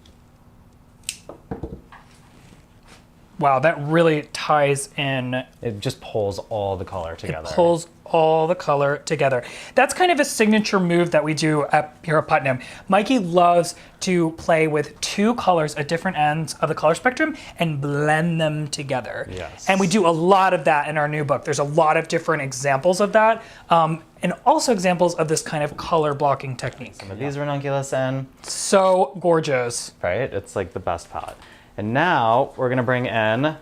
Wow, that really ties in. It just pulls all the color together. It pulls all the color together. That's kind of a signature move that we do here at Putnam. Mikey loves to play with two colors at different ends of the color spectrum and blend them together. Yes. And we do a lot of that in our new book. There's a lot of different examples of that, and also examples of this kind of color blocking technique. Some of these ranunculus in. So gorgeous. Right? It's like the best palette. And now we're gonna bring in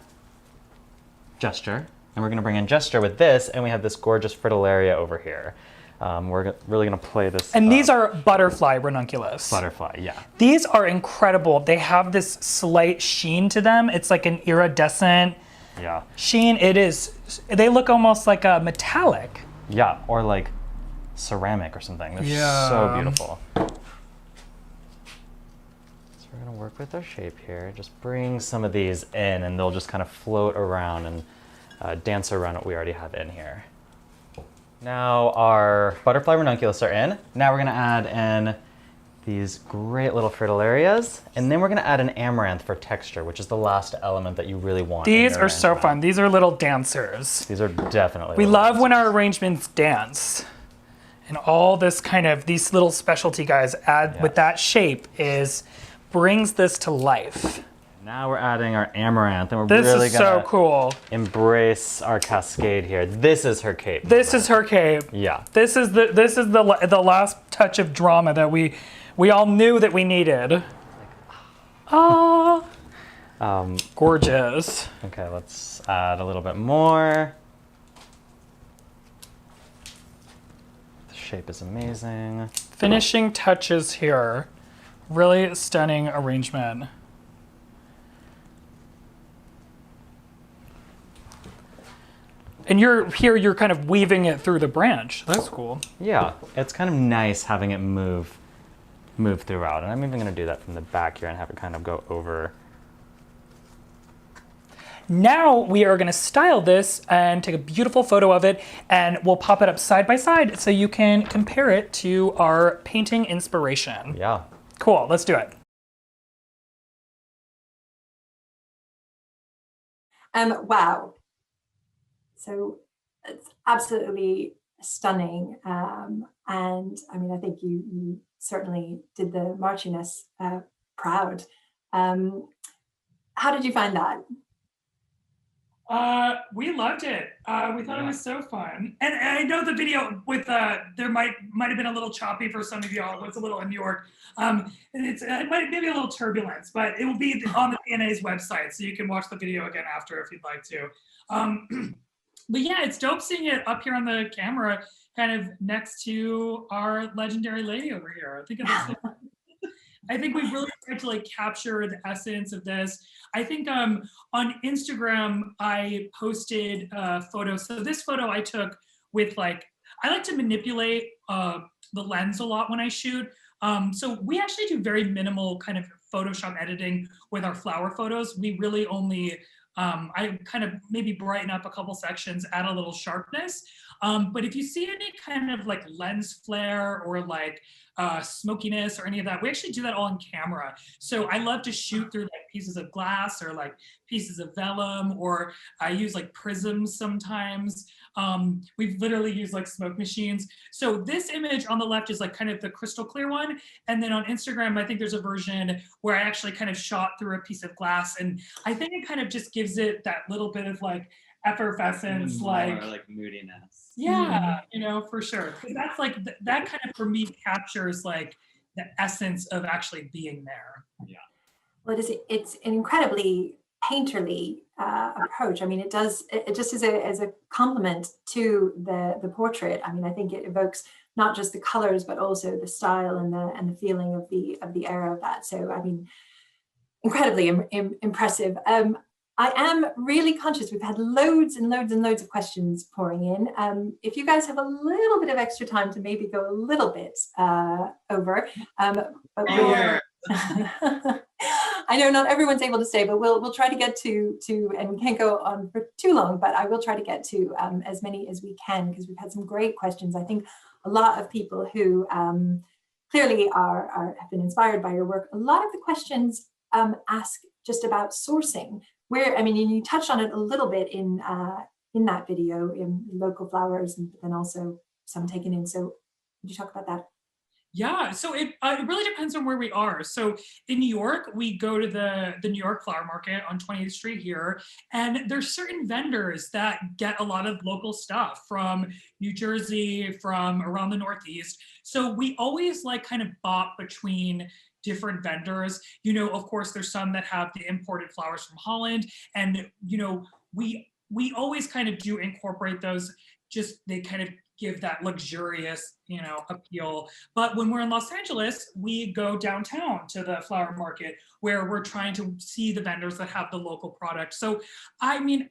gesture, and we're gonna bring in gesture with this, and we have this gorgeous fritillaria over here. We're really gonna play this. And these are butterfly ranunculus. Butterfly, yeah. These are incredible. They have this slight sheen to them. It's like an iridescent sheen. It is, they look almost like a metallic. Yeah, or like ceramic or something. They're so beautiful. We're gonna work with our shape here. Just bring some of these in and they'll just kind of float around and dance around what we already have in here. Now our butterfly ranunculus are in. Now we're gonna add in these great little fritillarias, and then we're gonna add an amaranth for texture, which is the last element that you really want. These are so fun. These are little dancers. These are definitely. We love when our arrangements dance. And all this kind of, these little specialty guys add with that shape brings this to life. Now we're adding our amaranth, and we're this really is gonna so cool. Embrace our cascade here. This is her cape. This is her cape. Yeah. This is the last touch of drama that we all knew that we needed. Ah, gorgeous. Okay, let's add a little bit more. The shape is amazing. Finishing touches here. Really stunning arrangement. And you're kind of weaving it through the branch. That's cool. Yeah, it's kind of nice having it move throughout. And I'm even gonna do that from the back here and have it kind of go over. Now we are gonna style this and take a beautiful photo of it, and we'll pop it up side by side so you can compare it to our painting inspiration. Yeah. Cool, let's do it. Wow. So it's absolutely stunning. And I mean, I think you certainly did the Marchioness proud. How did you find that? We loved it. We thought it was so fun. And I know the video with, there might have been a little choppy for some of y'all. It's a little in New York. It might maybe a little turbulence, but it will be on the PNA's website. So you can watch the video again after if you'd like to. But yeah, it's dope seeing it up here on the camera, kind of next to our legendary lady over here. I think we really tried to like capture the essence of this. I think on Instagram, I posted photos. So this photo I took with I like to manipulate the lens a lot when I shoot. So we actually do very minimal kind of Photoshop editing with our flower photos. We really only, I kind of maybe brighten up a couple sections, add a little sharpness. But if you see any kind of like lens flare or like smokiness or any of that, we actually do that all on camera. So I love to shoot through like pieces of glass or like pieces of vellum, or I use like prisms sometimes. We've literally used like smoke machines. So this image on the left is like kind of the crystal clear one. And then on Instagram, I think there's a version where I actually kind of shot through a piece of glass. And I think it kind of just gives it that little bit of like effervescence, like moodiness. Yeah, you know, for sure. Because that's like, that kind of for me captures like the essence of actually being there. Yeah. Well, it's an incredibly painterly approach. I mean, it just as a compliment to the portrait. I mean, I think it evokes not just the colors, but also the style and the feeling of the era of that. So, I mean, incredibly impressive. I am really conscious. We've had loads and loads and loads of questions pouring in. If you guys have a little bit of extra time to maybe go a little bit over, but I know not everyone's able to stay, but we'll try to get to, and we can't go on for too long, but I will try to get to as many as we can, because we've had some great questions. I think a lot of people who clearly have been inspired by your work. A lot of the questions ask just about sourcing, where, I mean, you touched on it a little bit in that video, in local flowers, and then also some taken in. So could you talk about that? Yeah, so it really depends on where we are. So in New York, we go to the New York Flower Market on 20th Street here, and there's certain vendors that get a lot of local stuff from New Jersey, from around the Northeast. So we always like kind of bop between different vendors. You know, of course, there's some that have the imported flowers from Holland, and you know, we always kind of do incorporate those. Just they kind of give that luxurious, you know, appeal. But when we're in Los Angeles, we go downtown to the flower market where we're trying to see the vendors that have the local product. So, I mean,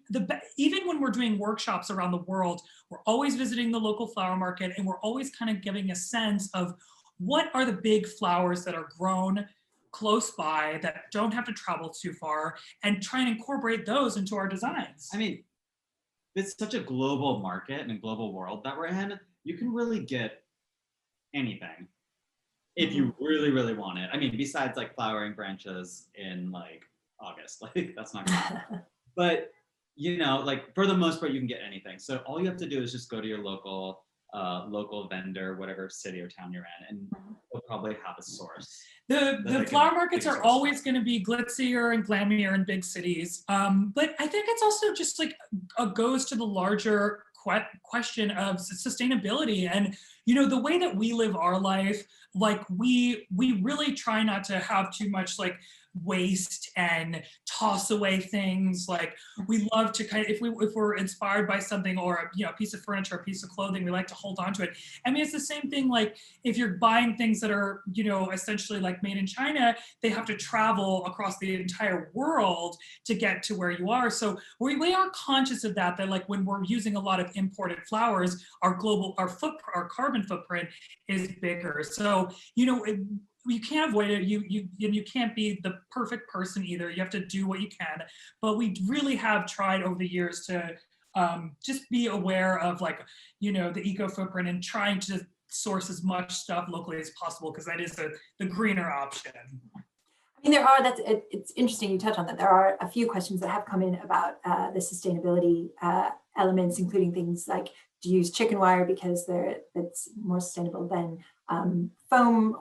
even when we're doing workshops around the world, we're always visiting the local flower market, and we're always kind of giving a sense of what are the big flowers that are grown close by that don't have to travel too far, and try and incorporate those into our designs. I mean, it's such a global market and a global world that we're in. You can really get anything if you really, really want it. I mean, besides like flowering branches in like August, like that's not gonna but you know, like for the most part, you can get anything. So all you have to do is just go to your local vendor, whatever city or town you're in, and they'll probably have a source. The flower markets are always going to be glitzier and glammier in big cities. But I think it's also just like goes to the larger question of sustainability. And, you know, the way that we live our life, like we really try not to have too much like waste and toss away things. Like we love to kind of, if we're inspired by something, or you know, a piece of furniture, a piece of clothing, we like to hold on to it. I mean, it's the same thing like if you're buying things that are, you know, essentially like made in China, they have to travel across the entire world to get to where you are. So we are conscious of that like when we're using a lot of imported flowers, our carbon footprint is bigger. So, you know, you can't avoid it. You can't be the perfect person either. You have to do what you can. But we really have tried over the years to just be aware of like, you know, the eco footprint, and trying to source as much stuff locally as possible, because that is the greener option. I mean, it's interesting you touch on that. There are a few questions that have come in about the sustainability elements, including things like, do you use chicken wire because it's more sustainable than foam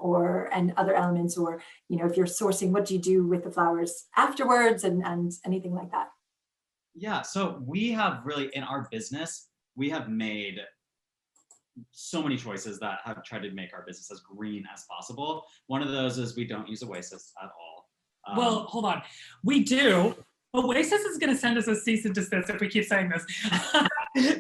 and other elements, or, you know, if you're sourcing, what do you do with the flowers afterwards, and anything like that? Yeah, so we have really, in our business, we have made so many choices that have tried to make our business as green as possible. One of those is we don't use Oasis at all. Well, hold on. We do. Oasis is going to send us a cease and desist if we keep saying this.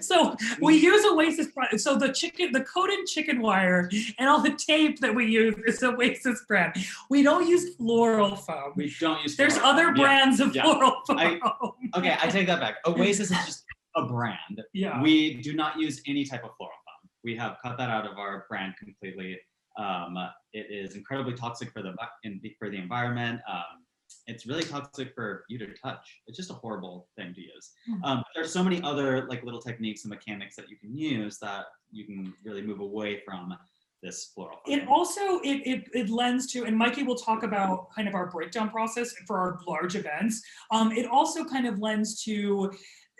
So we use Oasis. So the coated chicken wire and all the tape that we use is Oasis brand. We don't use floral foam. We don't use. There's other brands of floral foam. I take that back. Oasis is just a brand. Yeah. We do not use any type of floral foam. We have cut that out of our brand completely. It is incredibly toxic for the environment. It's really toxic for you to touch. It's just a horrible thing to use. There's so many other like little techniques and mechanics that you can use that you can really move away from this floral. It also, it lends to, and Mikey will talk about kind of our breakdown process for our large events. It also kind of lends to,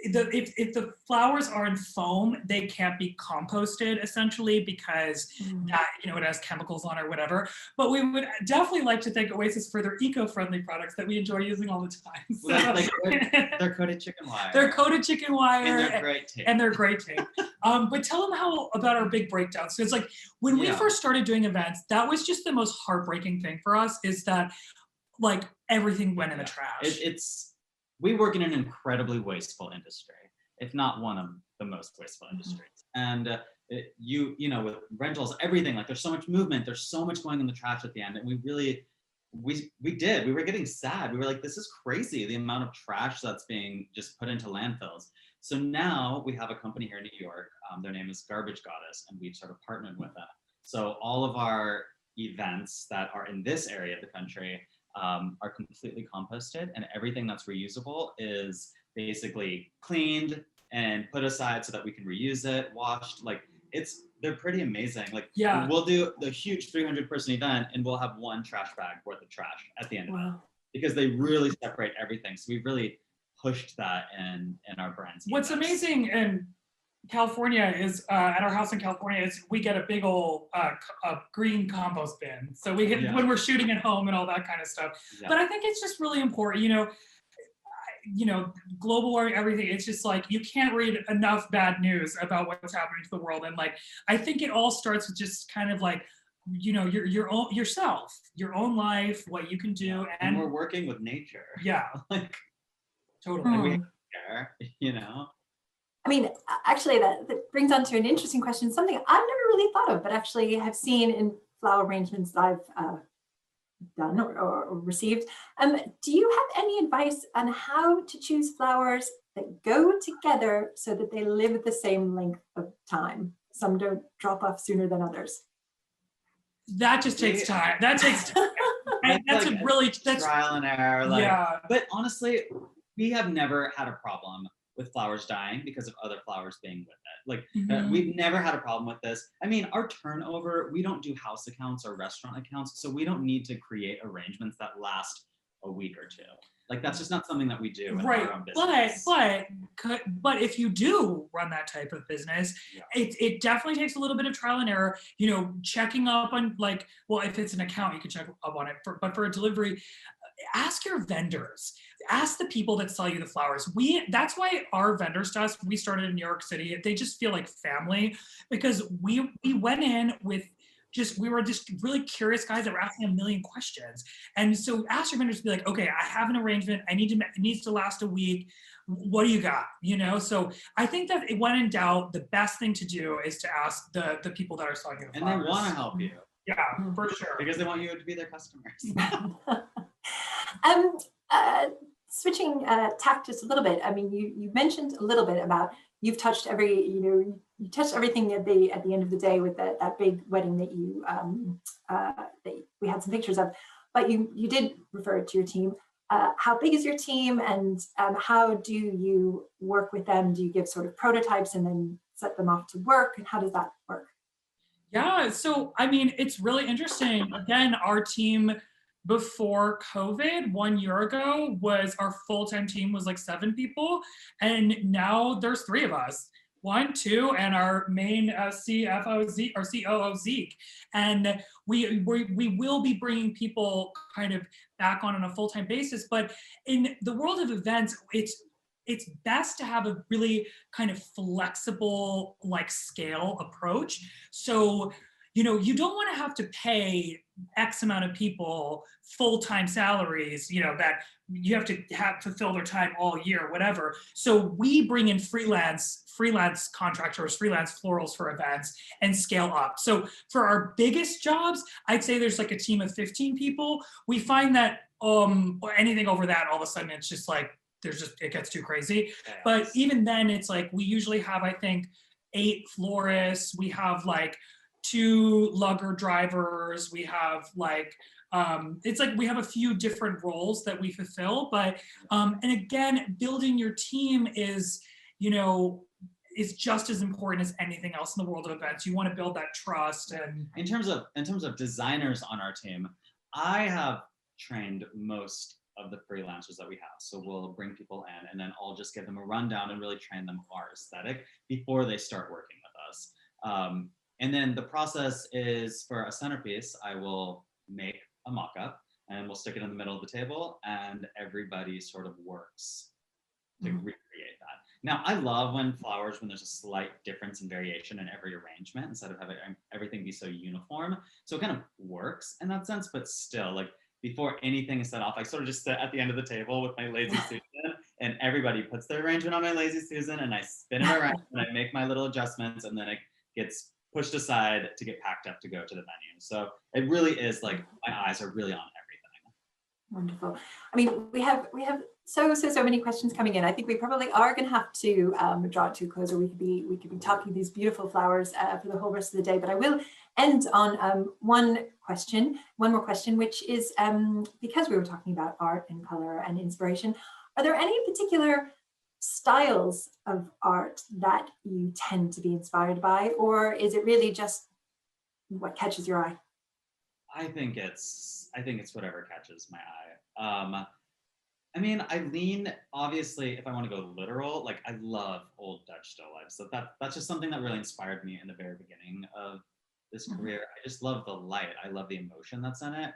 if the flowers are in foam, they can't be composted essentially, because that, you know, it has chemicals on or whatever. But we would definitely like to thank Oasis for their eco-friendly products that we enjoy using all the time. So, well, they're coated chicken wire. They're coated chicken wire. And they're great tape. And they're great tape. But tell them about our big breakdowns. So it's like when we first started doing events, that was just the most heartbreaking thing for us, is that like everything went in the trash. We work in an incredibly wasteful industry, if not one of the most wasteful industries. And you know, with rentals, everything, like there's so much movement, there's so much going in the trash at the end. And we were getting sad. We were like, this is crazy, the amount of trash that's being just put into landfills. So now we have a company here in New York. Their name is Garbage Goddess, and we've sort of partnered with them. So all of our events that are in this area of the country are completely composted, and everything that's reusable is basically cleaned and put aside so that we can reuse it, washed. Like they're pretty amazing. Like we'll do the huge 300-person event and we'll have one trash bag worth of trash at the end of it, because they really separate everything. So we've really pushed that in our brands. What's amazing in California is at our house in California is we get a big old green compost bin. So we get when we're shooting at home and all that kind of stuff. Yeah. But I think it's just really important, global warming, everything. It's just like you can't read enough bad news about what's happening to the world. And like I think it all starts with just kind of like your own yourself, your own life, what you can do, and we're working with nature. Yeah, like totally. And we care, I mean, actually, that brings on to an interesting question, something I've never really thought of, but actually have seen in flower arrangements that I've done or received. Do you have any advice on how to choose flowers that go together so that they live the same length of time? Some don't drop off sooner than others. That just takes time. That takes time. That's like that's trial and error. But honestly, we have never had a problem with flowers dying because of other flowers being with it. We've never had a problem with this. I mean, our turnover, we don't do house accounts or restaurant accounts, so we don't need to create arrangements that last a week or two. Like that's just not something that we do in our own business. But if you do run that type of business, it definitely takes a little bit of trial and error. Checking up on if it's an account, you can check up on it. But for a delivery, ask your vendors. Ask the people that sell you the flowers. That's why our vendors to us, we started in New York City. They just feel like family because we went in with we were just really curious guys that were asking a million questions. And so ask your vendors to be like, okay, I have an arrangement. It needs to last a week. What do you got? So I think that when in doubt, the best thing to do is to ask the people that are selling you the flowers. And they want to help you. Yeah, for sure. Because they want you to be their customers. Switching tack just a little bit. I mean, you mentioned a little bit about you've touched you touched everything at the end of the day with that big wedding that that we had some pictures of. But you did refer to your team. How big is your team, and how do you work with them? Do you give sort of prototypes and then set them off to work? And how does that work? Yeah, so I mean, it's really interesting. Again, our team before COVID 1 year ago was our full-time team was like 7 people, and now there's 3 of us. 1, 2, and our main CFO, our COO, Zeke. And we will be bringing people kind of back on a full-time basis. But in the world of events, it's best to have a really kind of flexible scale approach. So, you don't want to have to pay X amount of people full-time salaries, that you have to fulfill their time all year, whatever. So we bring in freelance contractors, freelance florals for events and scale up. So for our biggest jobs, I'd say there's a team of 15 people. We find that anything over that, all of a sudden it's just it gets too crazy. Yes. But even then it's we usually have, I think, 8 florists. We have 2 lugger drivers. We have it's we have a few different roles that we fulfill, but and again, building your team is just as important as anything else in the world of events. You want to build that trust. And in terms of designers on our team, I have trained most of the freelancers that we have. So we'll bring people in and then I'll just give them a rundown and really train them our aesthetic before they start working with us. And then the process is, for a centerpiece, I will make a mock-up and we'll stick it in the middle of the table and everybody sort of works to recreate that. Now, I love when there's a slight difference in variation in every arrangement instead of having everything be so uniform. So it kind of works in that sense, but still, before anything is set off, I sort of just sit at the end of the table with my Lazy Susan and everybody puts their arrangement on my Lazy Susan and I spin it around and I make my little adjustments and then it gets pushed aside to get packed up to go to the venue. So it really is my eyes are really on Wonderful. I mean, we have so many questions coming in. I think we probably are going to have to draw it to a close, or we could be talking these beautiful flowers for the whole rest of the day. But I will end on one more question, which is because we were talking about art and color and inspiration. Are there any particular styles of art that you tend to be inspired by, or is it really just what catches your eye? I think it's whatever catches my eye. I mean, I lean, obviously, if I want to go literal, like I love old Dutch still lifes. So that's just something that really inspired me in the very beginning of this career. I just love the light. I love the emotion that's in it.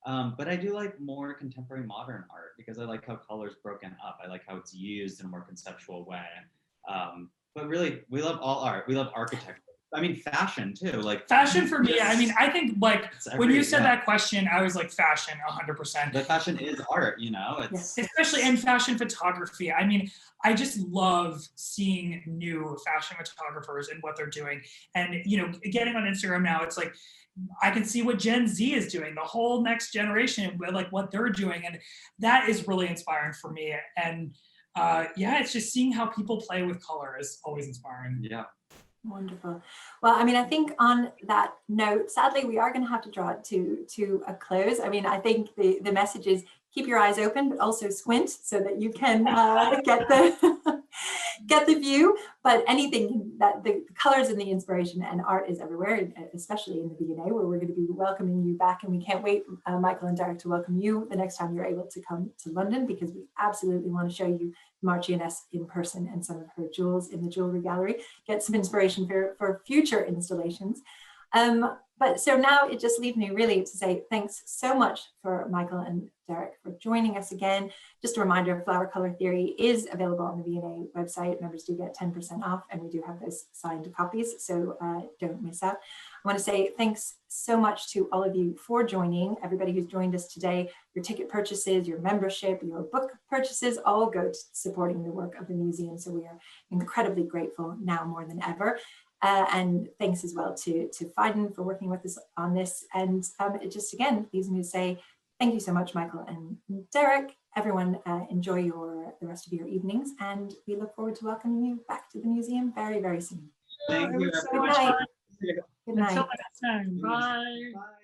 But I do like more contemporary modern art because I like how color's broken up. I like how it's used in a more conceptual way. But really, we love all art. We love architecture. I mean, fashion too. Like fashion for me. I mean, I think like when you said yeah. that question, I was like fashion 100%. But fashion is art, you know. It's especially in fashion photography. I mean, I just love seeing new fashion photographers and what they're doing. And you know, getting on Instagram now, it's like I can see what Gen Z is doing, the whole next generation, like what they're doing, and that is really inspiring for me. And yeah, it's just seeing how people play with color is always inspiring. Yeah. Wonderful. Well, I mean, I think on that note, sadly, we are going to have to draw it to a close. I mean, I think the message is keep your eyes open, but also squint so that you can get the view. But anything that the colors and the inspiration and art is everywhere, especially in the V&A, where we're going to be welcoming you back. And we can't wait, Michael and Darroch, to welcome you the next time you're able to come to London, because we absolutely want to show you Marchioness in person and some of her jewels in the jewelry gallery, get some inspiration for future installations. But so now it just leaves me really to say thanks so much for Michael and Darroch for joining us again. Just a reminder, Flower Color Theory is available on the V&A website. Members do get 10% off, and we do have those signed copies, so don't miss out. I want to say thanks so much to all of you for joining, everybody who's joined us today. Your ticket purchases, your membership, your book purchases all go to supporting the work of the museum, so we are incredibly grateful now more than ever. And thanks as well to Phaidon for working with us on this. And it just again leaves me to say thank you so much, Michael and Darroch. Everyone enjoy the rest of your evenings, and we look forward to welcoming you back to the museum very, very soon. Thank you. So Good much night. fun. Good night. Until next time. Bye. Bye.